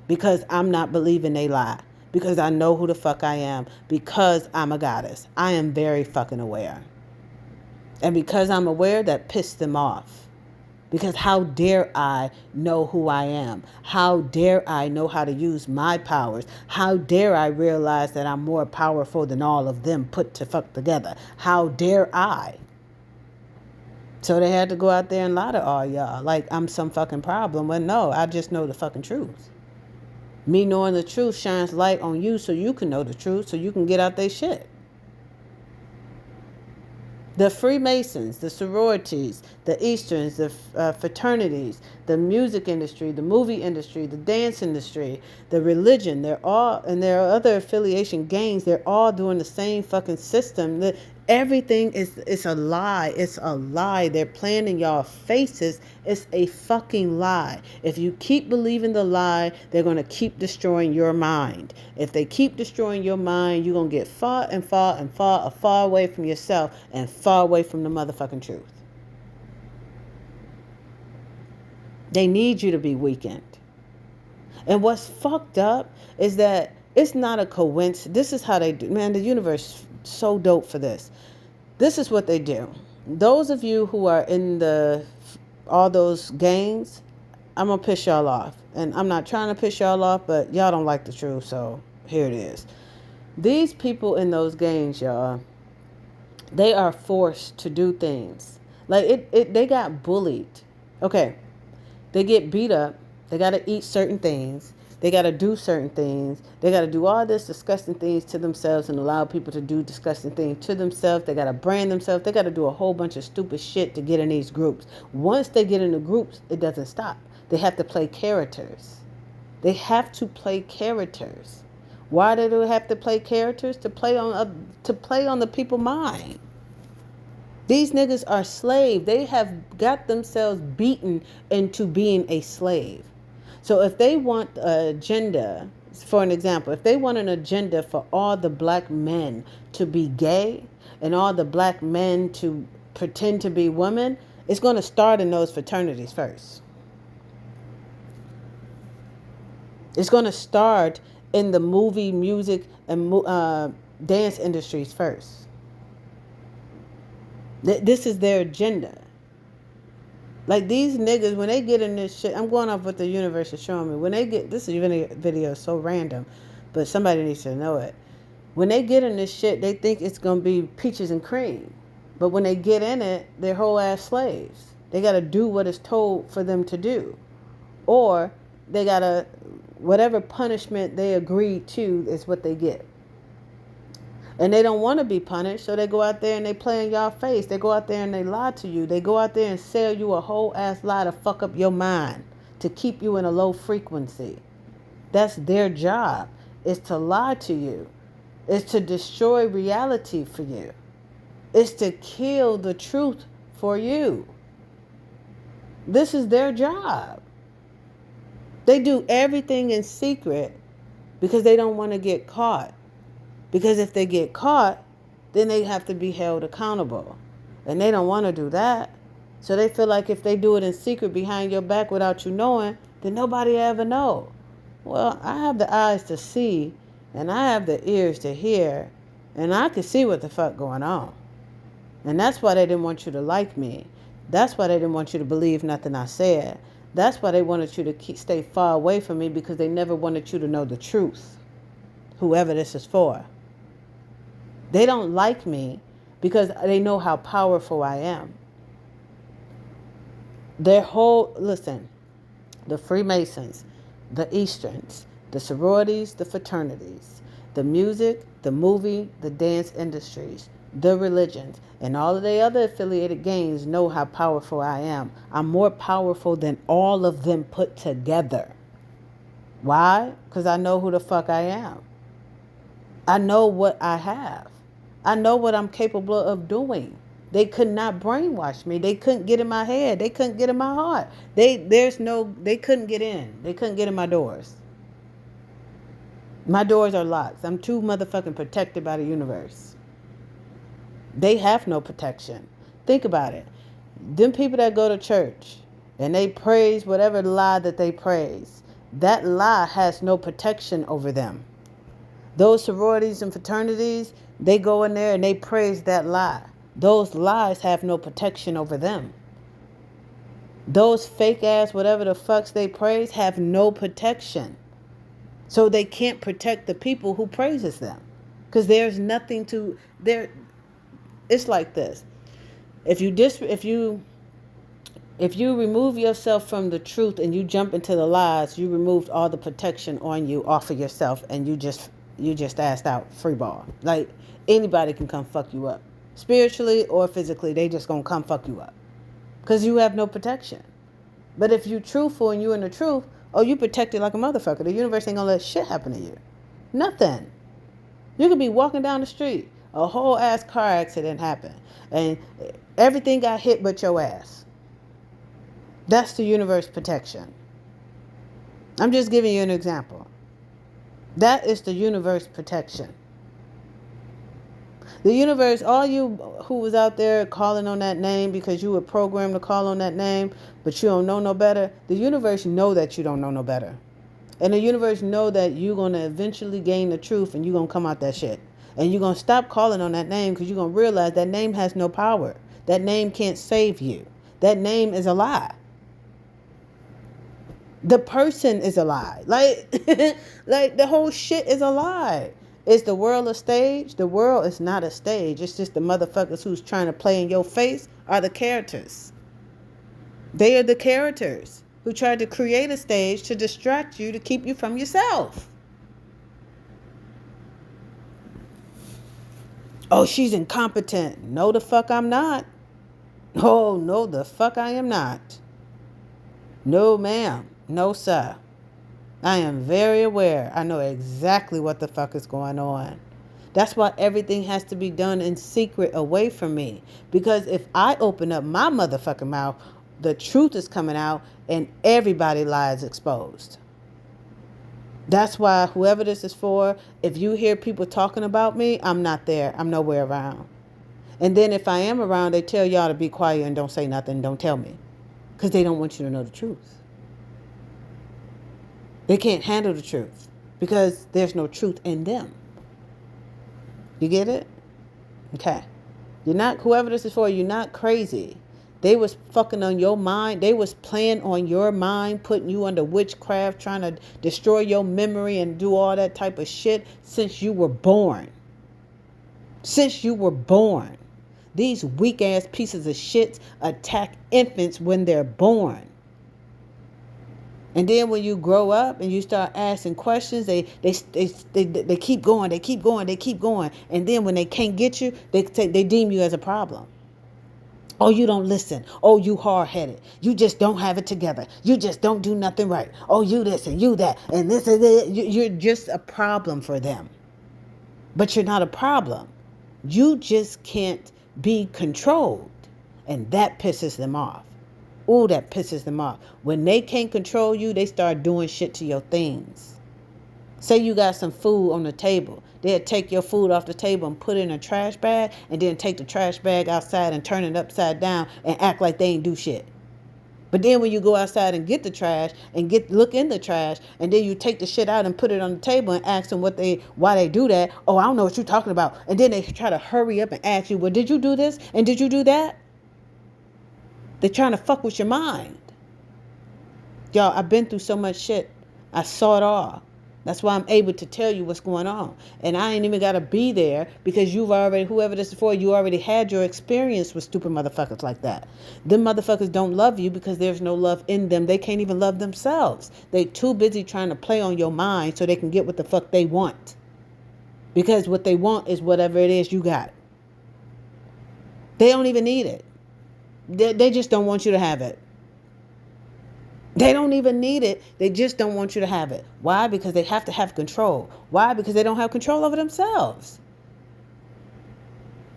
Because I'm not believing they lie. Because I know who the fuck I am. Because I'm a goddess. I am very fucking aware. And because I'm aware, that pissed them off. Because how dare I know who I am? How dare I know how to use my powers? How dare I realize that I'm more powerful than all of them put to fuck together? How dare I? So they had to go out there and lie to all y'all like I'm some fucking problem. Well, no, I just know the fucking truth. Me knowing the truth shines light on you so you can know the truth, so you can get out their shit. The Freemasons, the sororities, the Easterns, the fraternities, the music industry, the movie industry, the dance industry, the religion, they're all, and there are other affiliation gangs, they're all doing the same fucking system. Everything is, it's a lie. It's a lie. They're playing in y'all faces. It's a fucking lie. If you keep believing the lie, they're going to keep destroying your mind. If they keep destroying your mind, you're going to get far and far and far away from yourself and far away from the motherfucking truth. They need you to be weakened. And what's fucked up is that it's not a coincidence. This is how they do. Man, the universe is so dope for this. This is what they do. Those of you who are in all those gangs, I'm going to piss y'all off. And I'm not trying to piss y'all off, but y'all don't like the truth, so here it is. These people in those gangs, y'all, they are forced to do things. Like, they got bullied. Okay, they get beat up. They got to eat certain things. They got to do certain things. They got to do all this disgusting things to themselves and allow people to do disgusting things to themselves. They got to brand themselves. They got to do a whole bunch of stupid shit to get in these groups. Once they get in the groups, it doesn't stop. They have to play characters. They have to play characters. Why do they have to play characters? To play on the people's mind. These niggas are slaves. They have got themselves beaten into being a slave. So if they want an agenda, for an example, if they want an agenda for all the black men to be gay and all the black men to pretend to be women, it's going to start in those fraternities first. It's going to start in the movie, music, and dance industries first. This is their agenda. Like, these niggas, when they get in this shit, I'm going off what the universe is showing me. When they get, this video is so random, but somebody needs to know it. When they get in this shit, they think it's going to be peaches and cream. But when they get in it, they're whole ass slaves. They got to do what is told for them to do. Or they got to, whatever punishment they agree to is what they get. And they don't want to be punished, so they go out there and they play in y'all face. They go out there and they lie to you. They go out there and sell you a whole ass lie to fuck up your mind, to keep you in a low frequency. That's their job, is to lie to you. It's to destroy reality for you. It's to kill the truth for you. This is their job. They do everything in secret because they don't want to get caught. Because if they get caught, then they have to be held accountable. And they don't want to do that. So they feel like if they do it in secret behind your back without you knowing, then nobody ever know. Well, I have the eyes to see, and I have the ears to hear, and I can see what the fuck going on. And that's why they didn't want you to like me. That's why they didn't want you to believe nothing I said. That's why they wanted you to stay far away from me, because they never wanted you to know the truth, whoever this is for. They don't like me because they know how powerful I am. Listen, the Freemasons, the Easterns, the sororities, the fraternities, the music, the movie, the dance industries, the religions, and all of the other affiliated gangs know how powerful I am. I'm more powerful than all of them put together. Why? Because I know who the fuck I am. I know what I have. I know what I'm capable of doing. They could not brainwash me. They couldn't get in my head. They couldn't get in my heart. They couldn't get in. They couldn't get in my doors. My doors are locked. I'm too motherfucking protected by the universe. They have no protection. Think about it. Them people that go to church and they praise whatever lie that they praise, that lie has no protection over them. Those sororities and fraternities, they go in there and they praise that lie. Those lies have no protection over them. Those fake ass whatever the fucks they praise have no protection. So they can't protect the people who praises them. Because there's nothing to there. It's like this. If you remove yourself from the truth and you jump into the lies, you removed all the protection on you off of yourself, and you just asked out free ball. Like, anybody can come fuck you up. Spiritually or physically, they just gonna come fuck you up. Because you have no protection. But if you truthful and you in the truth, oh, you protected like a motherfucker. The universe ain't gonna let shit happen to you. Nothing. You could be walking down the street. A whole ass car accident happened. And everything got hit but your ass. That's the universe protection. I'm just giving you an example. That is the universe protection. The universe, all you who was out there calling on that name because you were programmed to call on that name, but you don't know no better, the universe know that you don't know no better. And the universe know that you're going to eventually gain the truth and you're going to come out that shit. And you're going to stop calling on that name because you're going to realize that name has no power. That name can't save you. That name is a lie. The person is a lie. Like, like the whole shit is a lie. Is the world a stage? The world is not a stage. It's just the motherfuckers who's trying to play in your face are the characters. They are the characters who tried to create a stage to distract you, to keep you from yourself. Oh, she's incompetent. No, the fuck I'm not. Oh, no, the fuck I am not. No, ma'am. No, sir. I am very aware. I know exactly what the fuck is going on. That's why everything has to be done in secret away from me. Because if I open up my motherfucking mouth, the truth is coming out and everybody lies exposed. That's why whoever this is for, if you hear people talking about me, I'm not there. I'm nowhere around. And then if I am around, they tell y'all to be quiet and don't say nothing. Don't tell me. Because they don't want you to know the truth. They can't handle the truth because there's no truth in them. You get it? Okay. You're not, whoever this is for, you're not crazy. They was fucking on your mind. They was playing on your mind, putting you under witchcraft, trying to destroy your memory and do all that type of shit since you were born. Since you were born. These weak ass pieces of shit attack infants when they're born. And then when you grow up and you start asking questions, they keep going, they keep going, they keep going. And then when they can't get you, they deem you as a problem. Oh, you don't listen. Oh, you hard-headed. You just don't have it together. You just don't do nothing right. Oh, you this and you that. And this and that. You're just a problem for them. But you're not a problem. You just can't be controlled. And that pisses them off. Ooh, that pisses them off. When they can't control you, they start doing shit to your things. Say you got some food on the table. They'll take your food off the table and put it in a trash bag and then take the trash bag outside and turn it upside down and act like they ain't do shit. But then when you go outside and get the trash and look in the trash and then you take the shit out and put it on the table and ask them why they do that. Oh, I don't know what you're talking about. And then they try to hurry up and ask you, well, did you do this? And did you do that? They're trying to fuck with your mind. Y'all, I've been through so much shit. I saw it all. That's why I'm able to tell you what's going on. And I ain't even got to be there because you've already, whoever this is for, you already had your experience with stupid motherfuckers like that. Them motherfuckers don't love you because there's no love in them. They can't even love themselves. They too busy trying to play on your mind so they can get what the fuck they want. Because what they want is whatever it is you got. They don't even need it. They just don't want you to have it. They don't even need it. They just don't want you to have it. Why? Because they have to have control. Why? Because they don't have control over themselves.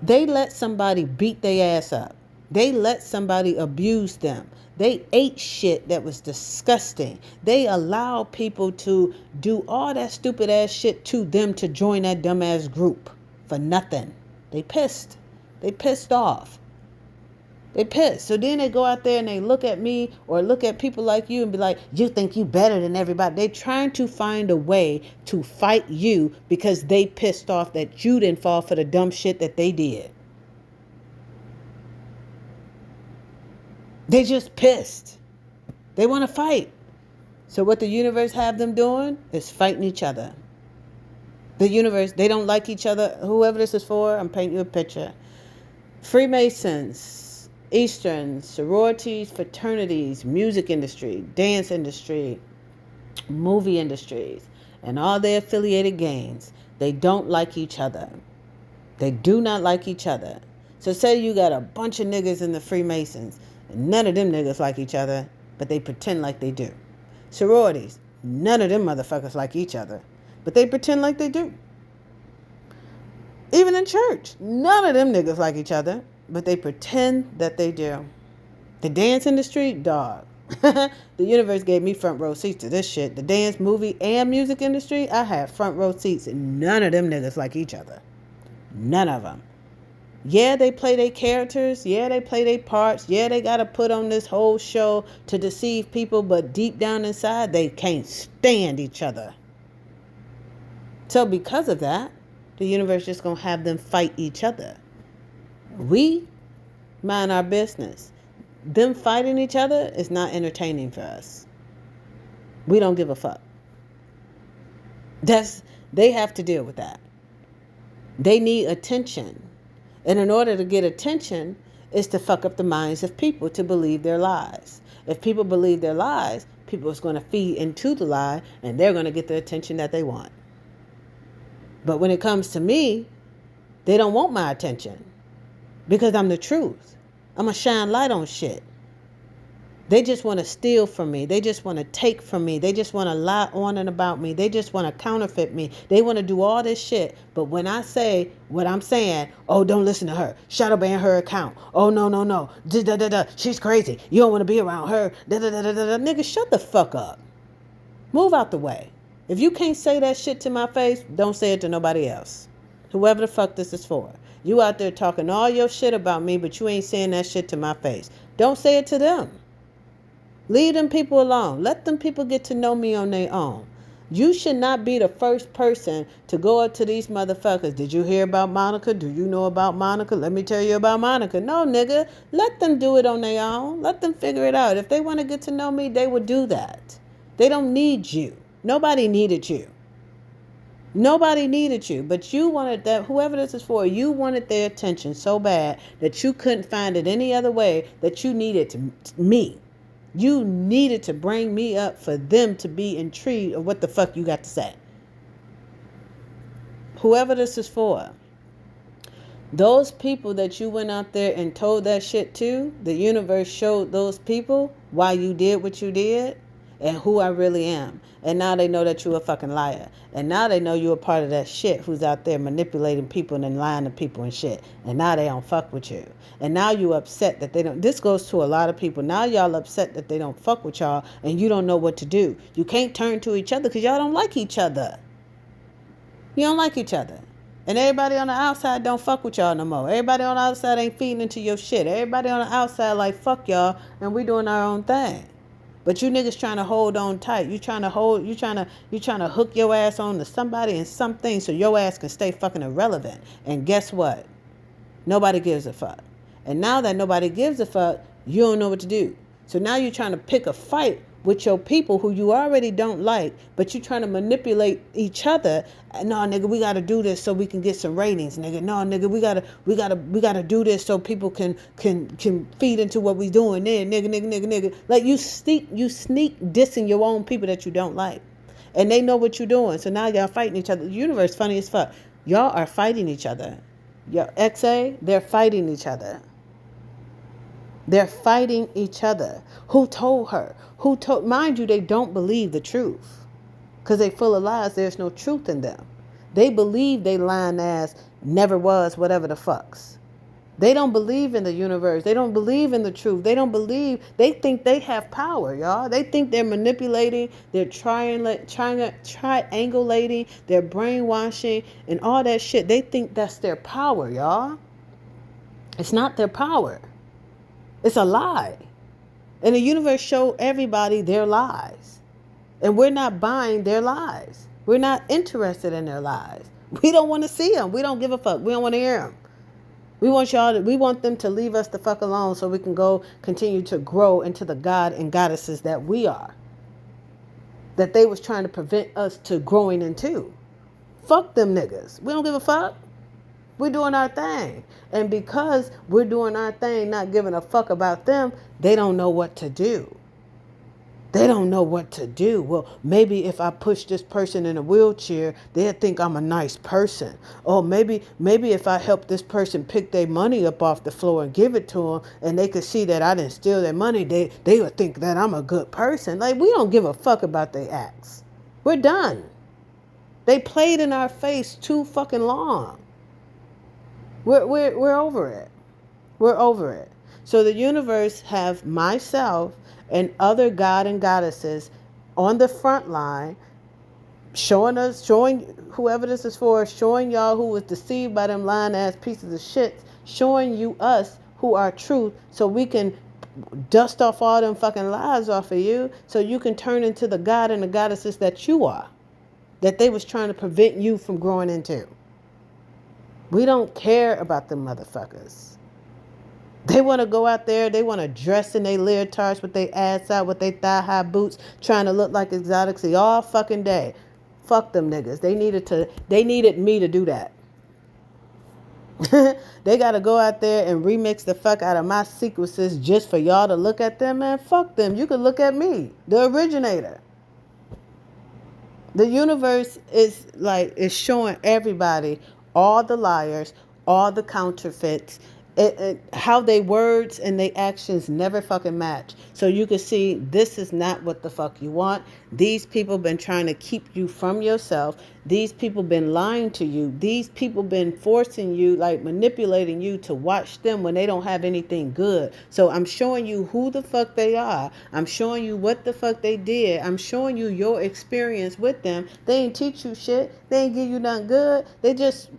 They let somebody beat their ass up. They let somebody abuse them. They ate shit that was disgusting. They allow people to do all that stupid ass shit to them to join that dumbass group for nothing. They pissed. They pissed off. They pissed. So then they go out there and they look at me or look at people like you and be like, you think you better than everybody. They're trying to find a way to fight you because they pissed off that you didn't fall for the dumb shit that they did. They just pissed. They want to fight. So what the universe have them doing is fighting each other. The universe, they don't like each other. Whoever this is for, I'm painting you a picture. Freemasons, Easterns, sororities, fraternities, music industry, dance industry, movie industries, and all their affiliated gangs, they don't like each other. They do not like each other. So say you got a bunch of niggas in the Freemasons, and none of them niggas like each other, but they pretend like they do. Sororities, none of them motherfuckers like each other, but they pretend like they do. Even in church, none of them niggas like each other, but they pretend that they do. The dance industry, dog. The universe gave me front row seats to this shit. The dance, movie, and music industry, I had front row seats, and none of them niggas like each other. None of them. Yeah, they play their characters. Yeah, they play their parts. Yeah, they got to put on this whole show to deceive people, but deep down inside, they can't stand each other. So because of that, the universe just going to have them fight each other. We mind our business. Them fighting each other is not entertaining for us. We don't give a fuck. They have to deal with that. They need attention. And in order to get attention is to fuck up the minds of people to believe their lies. If people believe their lies, people is going to feed into the lie and they're going to get the attention that they want. But when it comes to me, they don't want my attention because I'm the truth. I'm going to shine light on shit. They just want to steal from me. They just want to take from me. They just want to lie on and about me. They just want to counterfeit me. They want to do all this shit. But when I say what I'm saying, oh, don't listen to her. Shadow ban her account. Oh, no. She's crazy. You don't want to be around her. Nigga, shut the fuck up. Move out the way. If you can't say that shit to my face, don't say it to nobody else. Whoever the fuck this is for. You out there talking all your shit about me, but you ain't saying that shit to my face. Don't say it to them. Leave them people alone. Let them people get to know me on their own. You should not be the first person to go up to these motherfuckers. Did you hear about Monica? Do you know about Monica? Let me tell you about Monica. No, nigga. Let them do it on their own. Let them figure it out. If they want to get to know me, they would do that. They don't need you. Nobody needed you. Nobody needed you. But you wanted that, whoever this is for, you wanted their attention so bad that you couldn't find it any other way that you needed me. You needed to bring me up for them to be intrigued of what the fuck you got to say. Whoever this is for. Those people that you went out there and told that shit to, the universe showed those people why you did what you did and who I really am. And now they know that you're a fucking liar. And now they know you're a part of that shit who's out there manipulating people and lying to people and shit. And now they don't fuck with you. And now you upset that they don't. This goes to a lot of people. Now y'all upset that they don't fuck with y'all and you don't know what to do. You can't turn to each other because y'all don't like each other. You don't like each other. And everybody on the outside don't fuck with y'all no more. Everybody on the outside ain't feeding into your shit. Everybody on the outside like, fuck y'all and we doing our own thing. But you niggas trying to hold on tight. You trying to hook your ass on to somebody and something so your ass can stay fucking irrelevant. And guess what? Nobody gives a fuck. And now that nobody gives a fuck, you don't know what to do. So now you're trying to pick a fight with your people who you already don't like, but you're trying to manipulate each other. No, nigga, we gotta do this so we can get some ratings, nigga. No, nigga, we gotta do this so people can feed into what we doing there, nigga. Like you sneak dissing your own people that you don't like, and they know what you're doing. So now y'all fighting each other. The universe funny as fuck. Y'all are fighting each other. Your XA, they're fighting each other. They're fighting each other. Who told her? Mind you, they don't believe the truth. Because they full of lies. There's no truth in them. They believe they lying ass never was whatever the fucks. They don't believe in the universe. They don't believe in the truth. They think they have power, y'all. They think they're manipulating. They're triangulating. They're brainwashing and all that shit. They think that's their power, y'all. It's not their power. It's a lie. And the universe showed everybody their lies. And we're not buying their lies. We're not interested in their lies. We don't want to see them. We don't give a fuck. We don't want to hear them. We want them to leave us the fuck alone so we can go continue to grow into the God and goddesses that we are. That they was trying to prevent us to growing into. Fuck them niggas. We don't give a fuck. We're doing our thing. And because we're doing our thing, not giving a fuck about them, they don't know what to do. They don't know what to do. Well, maybe if I push this person in a wheelchair, they'll think I'm a nice person. Or maybe if I help this person pick their money up off the floor and give it to them, and they could see that I didn't steal their money, they would think that I'm a good person. Like, we don't give a fuck about their acts. We're done. They played in our face too fucking long. We're over it. We're over it. So the universe have myself and other god and goddesses on the front line, showing whoever this is for, showing y'all who was deceived by them lying ass pieces of shit, showing you us who are truth, so we can dust off all them fucking lies off of you, so you can turn into the god and the goddesses that you are, that they was trying to prevent you from growing into. We don't care about them motherfuckers. They want to go out there. They want to dress in their leotards with their ass out, with their thigh-high boots, trying to look like exotics all fucking day. Fuck them niggas. They needed me to do that. They got to go out there and remix the fuck out of my sequences just for y'all to look at them, man. Fuck them. You can look at me, the originator. The universe is showing everybody, all the liars, all the counterfeits, how they words and they actions never fucking match. So you can see this is not what the fuck you want. These people been trying to keep you from yourself. These people been lying to you. These people been forcing you, manipulating you to watch them when they don't have anything good. So I'm showing you who the fuck they are. I'm showing you what the fuck they did. I'm showing you your experience with them. They ain't teach you shit. They ain't give you nothing good. They just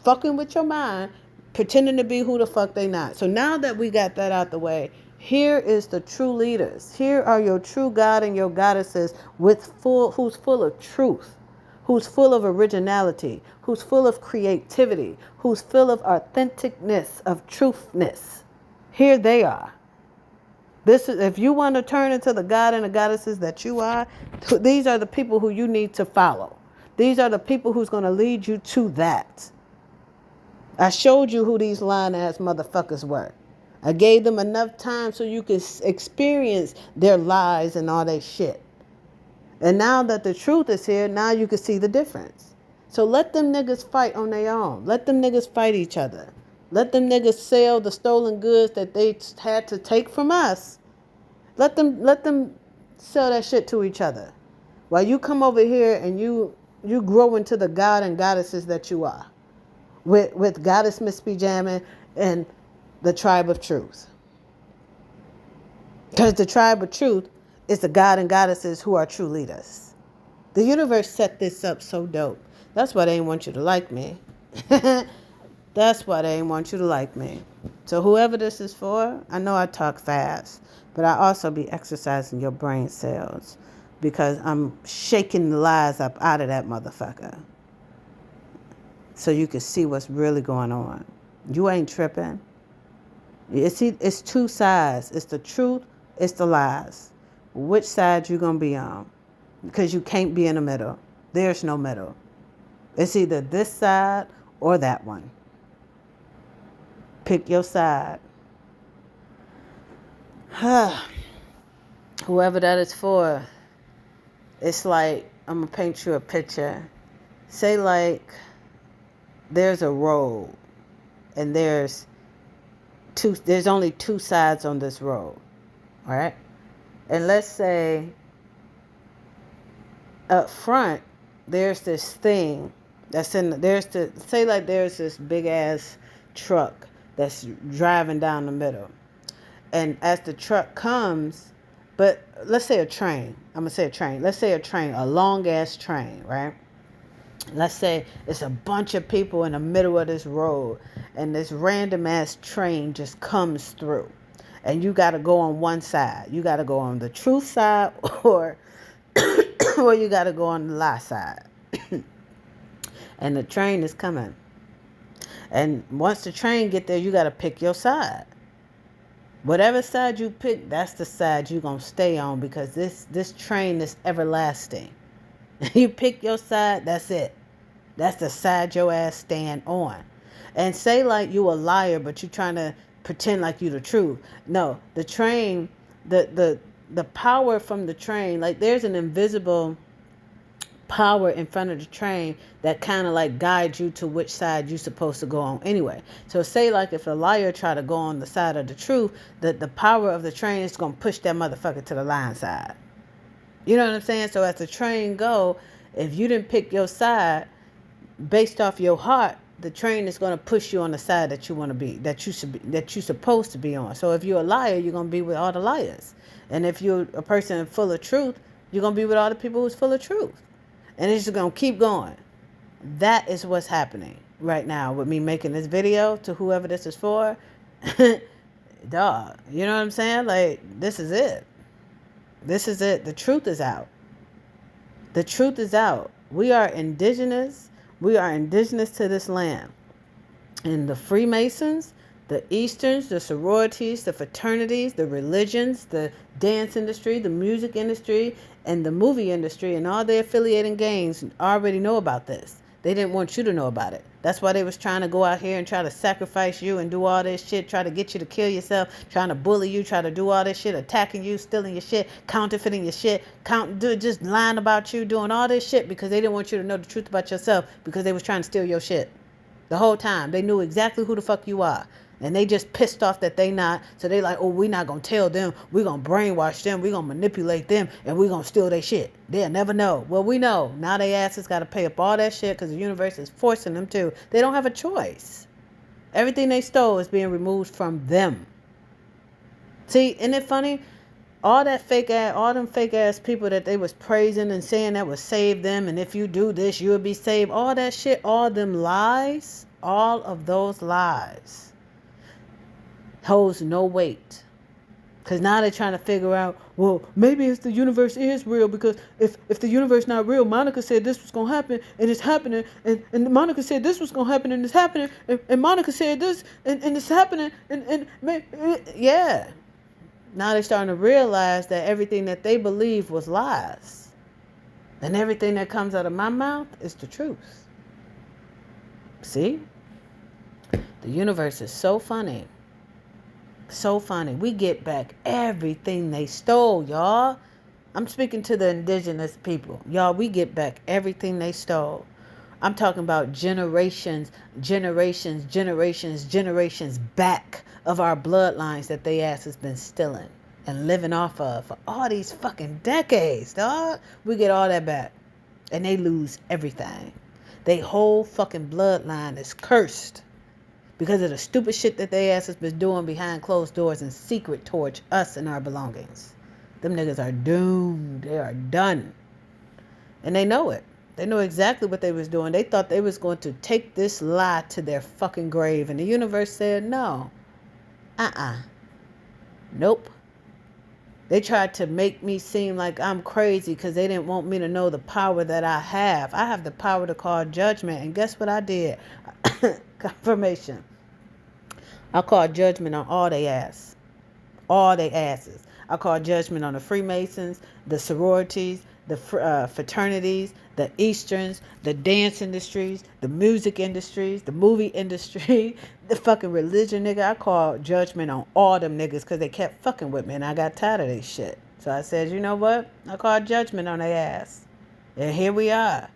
fucking with your mind, pretending to be who the fuck they not. So now that we got that out the way, here is the true leaders. Here are your true God and your goddesses who's full of truth, who's full of originality, who's full of creativity, who's full of authenticness, of truthness. Here they are. This is, if you want to turn into the God and the goddesses that you are, these are the people who you need to follow. These are the people who's going to lead you to that. I showed you who these lying ass motherfuckers were. I gave them enough time so you could experience their lies and all that shit. And now that the truth is here, now you can see the difference. So let them niggas fight on their own. Let them niggas fight each other. Let them niggas sell the stolen goods that they had to take from us. Let them sell that shit to each other. While you come over here and you grow into the God and goddesses that you are. With Goddess Msbjammin and the Tribe of Truth. Because the Tribe of Truth is the God and goddesses who are true leaders. The universe set this up so dope. That's why they didn't want you to like me. That's why they didn't want you to like me. So whoever this is for, I know I talk fast, but I also be exercising your brain cells because I'm shaking the lies up out of that motherfucker. So you can see what's really going on. You ain't tripping. It's two sides. It's the truth. It's the lies. Which side you going to be on? Because you can't be in the middle. There's no middle. It's either this side or that one. Pick your side. Whoever that is for, it's like, I'm going to paint you a picture. Say there's a road and there's only two sides on this road, all right? And let's say up front there's this thing that's there's this big ass truck that's driving down the middle. And as the truck comes, but let's say a train. I'm going to say a train. Let's say a train, a long ass train, right? Let's say it's a bunch of people in the middle of this road and this random ass train just comes through and you got to go on one side. You got to go on the truth side or you got to go on the lie side. And the train is coming. And once the train get there, you got to pick your side. Whatever side you pick, that's the side you're going to stay on because this train is everlasting. You pick your side, that's it. That's the side your ass stand on. And say you a liar, but you trying to pretend like you the truth. No, the train, the power from the train, there's an invisible power in front of the train that kind of guides you to which side you're supposed to go on anyway. So say if a liar try to go on the side of the truth, the power of the train is going to push that motherfucker to the lying side. You know what I'm saying? So as the train go, if you didn't pick your side based off your heart, the train is going to push you on the side that you want to be, that you should be, that you're supposed to be on. So if you're a liar, you're going to be with all the liars. And if you're a person full of truth, you're going to be with all the people who's full of truth. And it's just going to keep going. That is what's happening right now with me making this video to whoever this is for. Dog, you know what I'm saying? Like, this is it. This is it. The truth is out. The truth is out. We are indigenous. We are indigenous to this land. And the Freemasons, the Easterns, the sororities, the fraternities, the religions, the dance industry, the music industry, and the movie industry, and all their affiliating gangs already know about this. They didn't want you to know about it. That's why they was trying to go out here and try to sacrifice you and do all this shit, try to get you to kill yourself, trying to bully you, try to do all this shit, attacking you, stealing your shit, counterfeiting your shit, just lying about you, doing all this shit because they didn't want you to know the truth about yourself because they was trying to steal your shit. The whole time. They knew exactly who the fuck you are. And they just pissed off that they not. So they like, oh, we not going to tell them. We going to brainwash them. We going to manipulate them. And we going to steal their shit. They'll never know. Well, we know. Now they asses got to pay up all that shit because the universe is forcing them to. They don't have a choice. Everything they stole is being removed from them. See, isn't it funny? All them fake ass people that they was praising and saying that would save them. And if you do this, you'll be saved. All that shit, all them lies, all of those lies holds no weight. Because now they're trying to figure out, well, maybe if the universe is real, because if the universe not real, Monica said this was going to happen, and it's happening, and Monica said this was going to happen, and it's happening, and Monica said this, and it's happening, yeah. Now they're starting to realize that everything that they believed was lies. And everything that comes out of my mouth is the truth. See? The universe is so funny. So funny. We get back everything they stole, y'all. I'm speaking to the indigenous people. Y'all, we get back everything they stole. I'm talking about generations back of our bloodlines that they ass has been stealing and living off of for all these fucking decades, dog. We get all that back. And they lose everything. They whole fucking bloodline is cursed. Because of the stupid shit that they ass has been doing behind closed doors in secret towards us and our belongings. Them niggas are doomed. They are done. And they know it. They know exactly what they was doing. They thought they was going to take this lie to their fucking grave. And the universe said, no. Nope. They tried to make me seem like I'm crazy because they didn't want me to know the power that I have. I have the power to call judgment. And guess what I did? Confirmation. I called judgment on all they ass. All they asses. I called judgment on the Freemasons, the sororities, the fraternities, the Easterns, the dance industries, the music industries, the movie industry, the fucking religion nigga. I called judgment on all them niggas because they kept fucking with me and I got tired of their shit. So I said, you know what? I called judgment on their ass. And here we are.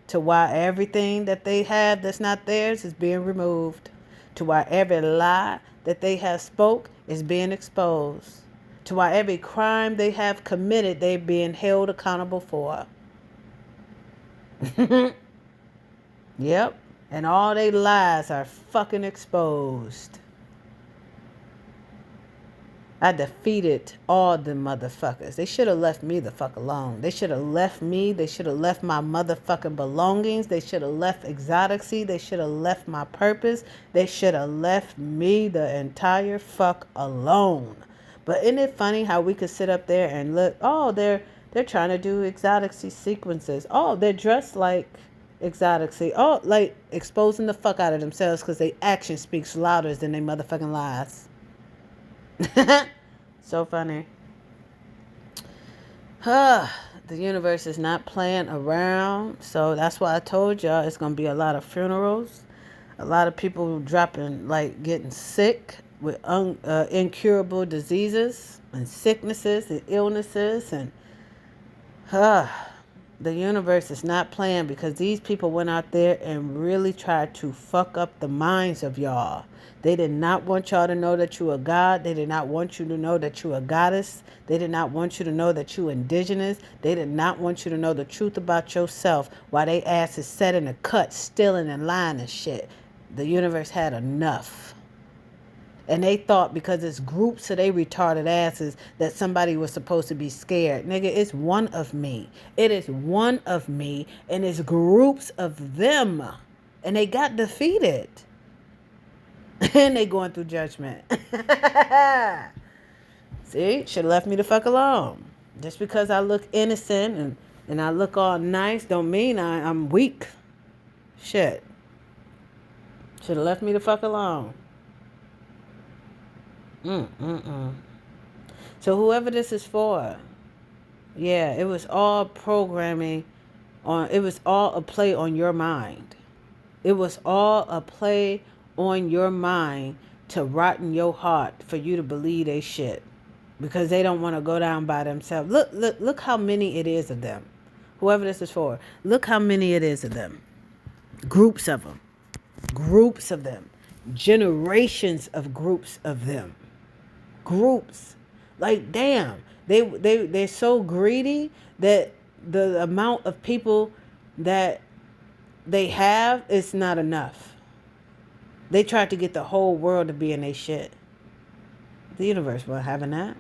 To why everything that they have that's not theirs is being removed. To why every lie that they have spoke is being exposed. To why every crime they have committed, they're being held accountable for. Yep. And all they lies are fucking exposed. I defeated all them motherfuckers. They should have left me the fuck alone. They should have left me. They should have left my motherfucking belongings. They should have left Xoticy. They should have left my purpose. They should have left me the entire fuck alone. But isn't it funny how we could sit up there and look, oh, they're trying to do Xoticy sequences. Oh, they're dressed like Xoticy. Oh, like exposing the fuck out of themselves because their action speaks louder than their motherfucking lies. So funny. The universe is not playing around. So that's why I told y'all it's going to be a lot of funerals. A lot of people dropping, like getting sick with incurable diseases and sicknesses and illnesses. And The universe is not playing because these people went out there and really tried to fuck up the minds of y'all. They did not want y'all to know that you are God. They did not want you to know that you are goddess. They did not want you to know that you indigenous. They did not want you to know the truth about yourself while they ass is set in a cut, stealing and lying and shit. The universe had enough. And they thought because it's groups of they retarded asses that somebody was supposed to be scared. Nigga, it's one of me. It is one of me and it's groups of them. And they got defeated. And they going through judgment. See? Should have left me the fuck alone. Just because I look innocent and I look all nice don't mean I'm weak. Shit. Should have left me the fuck alone. So whoever this is for, yeah, it was all programming it was all a play on your mind. It was all a play on your mind to rotten your heart for you to believe they shit. Because they don't want to go down by themselves. Look how many it is of them. Whoever this is for, look how many it is of them. Groups of them. Groups of them. Generations of groups of them. Groups. Like, damn. They're so greedy that the amount of people that they have is not enough. They tried to get the whole world to be in their shit. The universe wasn't having that.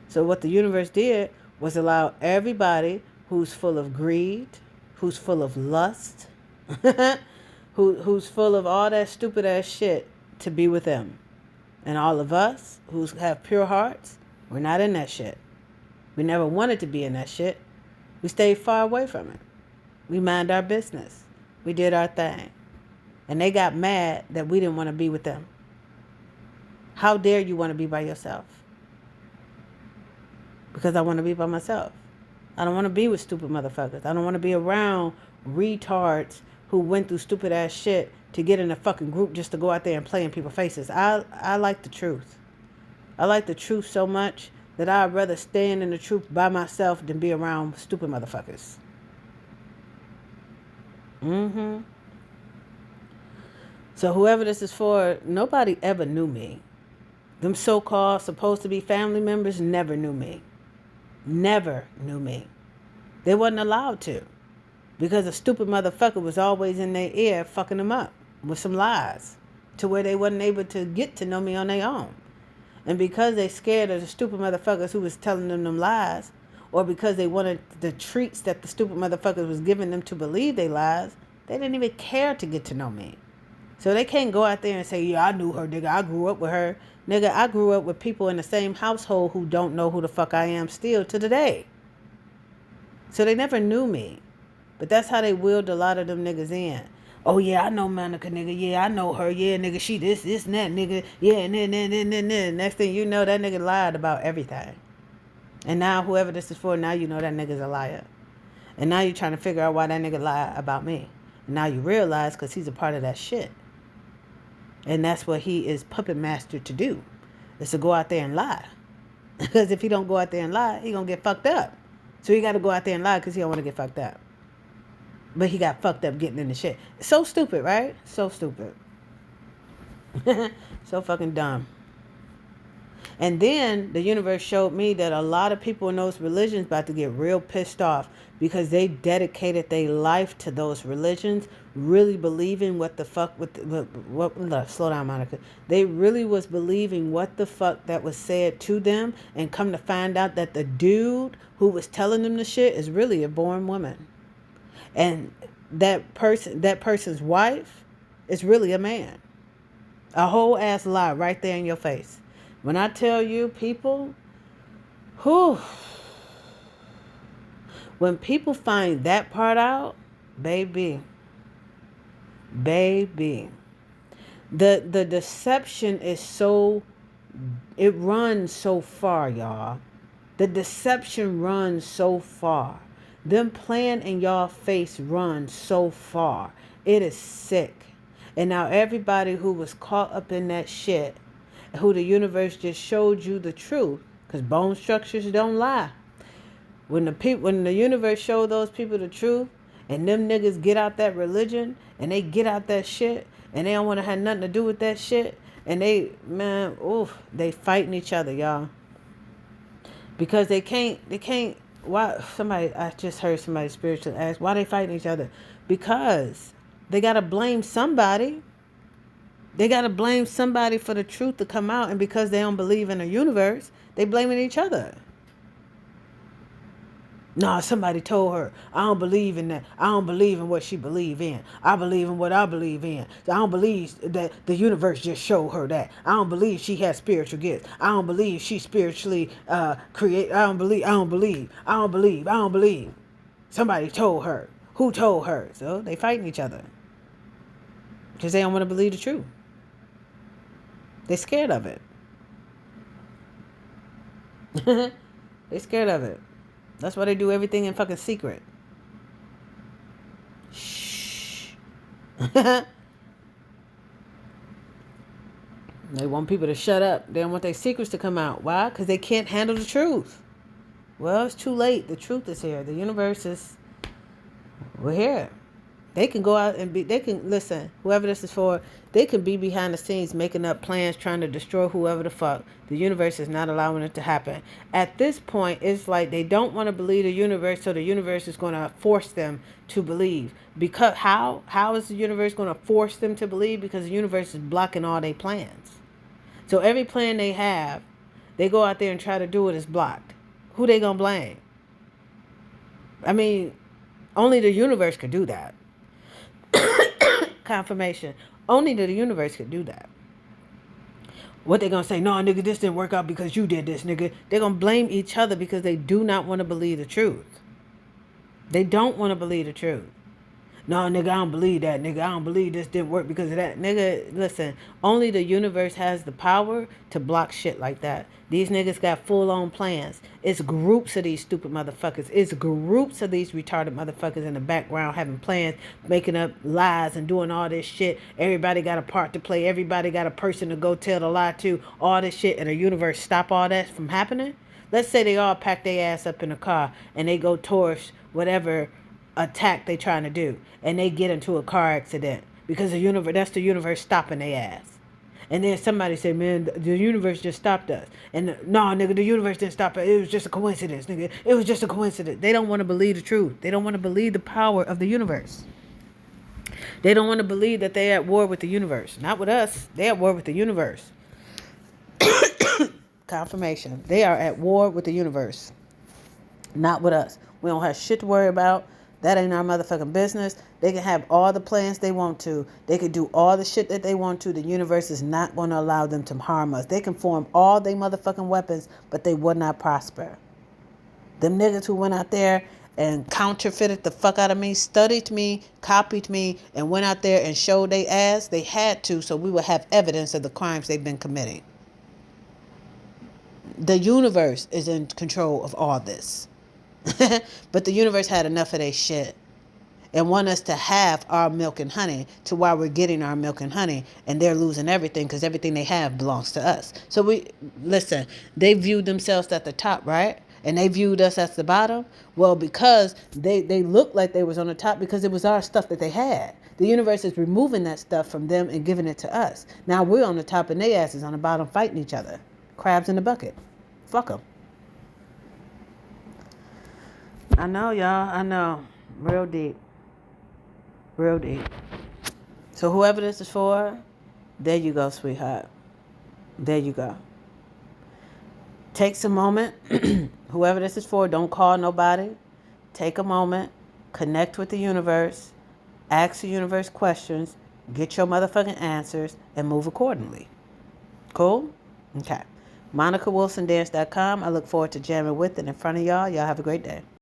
So what the universe did was allow everybody who's full of greed, who's full of lust, who's full of all that stupid ass shit to be with them. And all of us who have pure hearts, we're not in that shit. We never wanted to be in that shit. We stayed far away from it. We mind our business. We did our thing. And they got mad that we didn't want to be with them. How dare you want to be by yourself? Because I want to be by myself. I don't want to be with stupid motherfuckers. I don't want to be around retards who went through stupid ass shit to get in a fucking group just to go out there and play in people's faces. I like the truth. I like the truth so much that I'd rather stand in the truth by myself than be around stupid motherfuckers. So whoever this is for, nobody ever knew me. Them so-called supposed to be family members never knew me. Never knew me. They wasn't allowed to. Because a stupid motherfucker was always in their ear fucking them up with some lies. To where they wasn't able to get to know me on their own. And because they scared of the stupid motherfuckers who was telling them lies, or because they wanted the treats that the stupid motherfuckers was giving them to believe they lies, they didn't even care to get to know me. So they can't go out there and say, yeah, I knew her, nigga. I grew up with her. Nigga, I grew up with people in the same household who don't know who the fuck I am still to today. So they never knew me. But that's how they wheeled a lot of them niggas in. Oh, yeah, I know Monica, nigga. Yeah, I know her. Yeah, nigga, she this and that, nigga. Yeah, and then. Next thing you know, that nigga lied about everything. And now whoever this is for, now you know that nigga's a liar. And now you're trying to figure out why that nigga lied about me. And now you realize because he's a part of that shit. And that's what he is puppet master to do, is to go out there and lie. Because if he don't go out there and lie, he gonna get fucked up. So he got to go out there and lie because he don't want to get fucked up. But he got fucked up getting in the shit. So stupid, right? So stupid. So fucking dumb. And then the universe showed me that a lot of people in those religions about to get real pissed off because they dedicated their life to those religions, really believing what the fuck, slow down, Monica. They really was believing what the fuck that was said to them, and come to find out that the dude who was telling them the shit is really a born woman. And that person's wife is really a man. A whole ass lie right there in your face. When I tell you, people, when people find that part out, baby, the deception is it runs so far, y'all. The deception runs so far. Them playing in y'all face runs so far. It is sick. And now everybody who was caught up in that shit, who the universe just showed you the truth, because bone structures don't lie. When the universe show those people the truth, and them niggas get out that religion, and they get out that shit, and they don't want to have nothing to do with that shit, and they fighting each other, y'all. Because they can't, why, I just heard somebody spiritually ask, why they fighting each other? Because they got to blame somebody. They got to blame somebody for the truth to come out, and because they don't believe in a universe, they blaming each other. No, somebody told her, I don't believe in that. I don't believe in what she believe in. I believe in what I believe in. I don't believe that the universe just showed her that. I don't believe she has spiritual gifts. I don't believe she spiritually create. I don't believe. Somebody told her. Who told her? So they fighting each other. Because they don't want to believe the truth. They scared of it. They scared of it. That's why they do everything in fucking secret. Shh. They want people to shut up. They don't want their secrets to come out. Why? Because they can't handle the truth. Well, it's too late. The truth is here. The universe is... We're here. They can go out and listen, whoever this is for, they can be behind the scenes making up plans, trying to destroy whoever the fuck. The universe is not allowing it to happen. At this point, it's like they don't want to believe the universe, so the universe is going to force them to believe. Because how is the universe going to force them to believe? Because the universe is blocking all their plans. So every plan they have, they go out there and try to do it is blocked. Who they going to blame? I mean, only the universe could do that. Confirmation. Only the universe could do that. What they gonna say? No, nigga, this didn't work out because you did this, nigga. They're gonna blame each other because they do not want to believe the truth. They don't want to believe the truth. No, nigga, I don't believe that, nigga. I don't believe this didn't work because of that. Nigga, listen, only the universe has the power to block shit like that. These niggas got full-on plans. It's groups of these stupid motherfuckers. It's groups of these retarded motherfuckers in the background having plans, making up lies and doing all this shit. Everybody got a part to play. Everybody got a person to go tell the lie to. All this shit, and the universe stop all that from happening. Let's say they all pack their ass up in a car and they go towards whatever attack they trying to do, and they get into a car accident because that's the universe stopping their ass. And then somebody say, man, the universe just stopped us. And no, nigga, the universe didn't stop us. It was just a coincidence, nigga. It was just a coincidence. They don't want to believe the truth. They don't want to believe the power of the universe. They don't want to believe that they're at war with the universe. Not with us. They're at war with the universe. Confirmation. They are at war with the universe. Not with us. We don't have shit to worry about. That ain't our motherfucking business. They can have all the plans they want to. They can do all the shit that they want to. The universe is not going to allow them to harm us. They can form all their motherfucking weapons, but they would not prosper. Them niggas who went out there and counterfeited the fuck out of me, studied me, copied me, and went out there and showed they ass, they had to, so we would have evidence of the crimes they've been committing. The universe is in control of all this. But the universe had enough of their shit and want us to have our milk and honey to why we're getting our milk and honey, and they're losing everything because everything they have belongs to us. So they viewed themselves at the top, right? And they viewed us at the bottom. Well, because they looked like they was on the top because it was our stuff that they had. The universe is removing that stuff from them and giving it to us. Now we're on the top and they asses on the bottom fighting each other. Crabs in the bucket. Fuck them. I know, y'all. I know. Real deep. Real deep. So whoever this is for, there you go, sweetheart. There you go. Take some moment. Whoever this is for, don't call nobody. Take a moment. Connect with the universe. Ask the universe questions. Get your motherfucking answers and move accordingly. Cool? Okay. MonicaWilsonDance.com. I look forward to jamming with and in front of y'all. Y'all have a great day.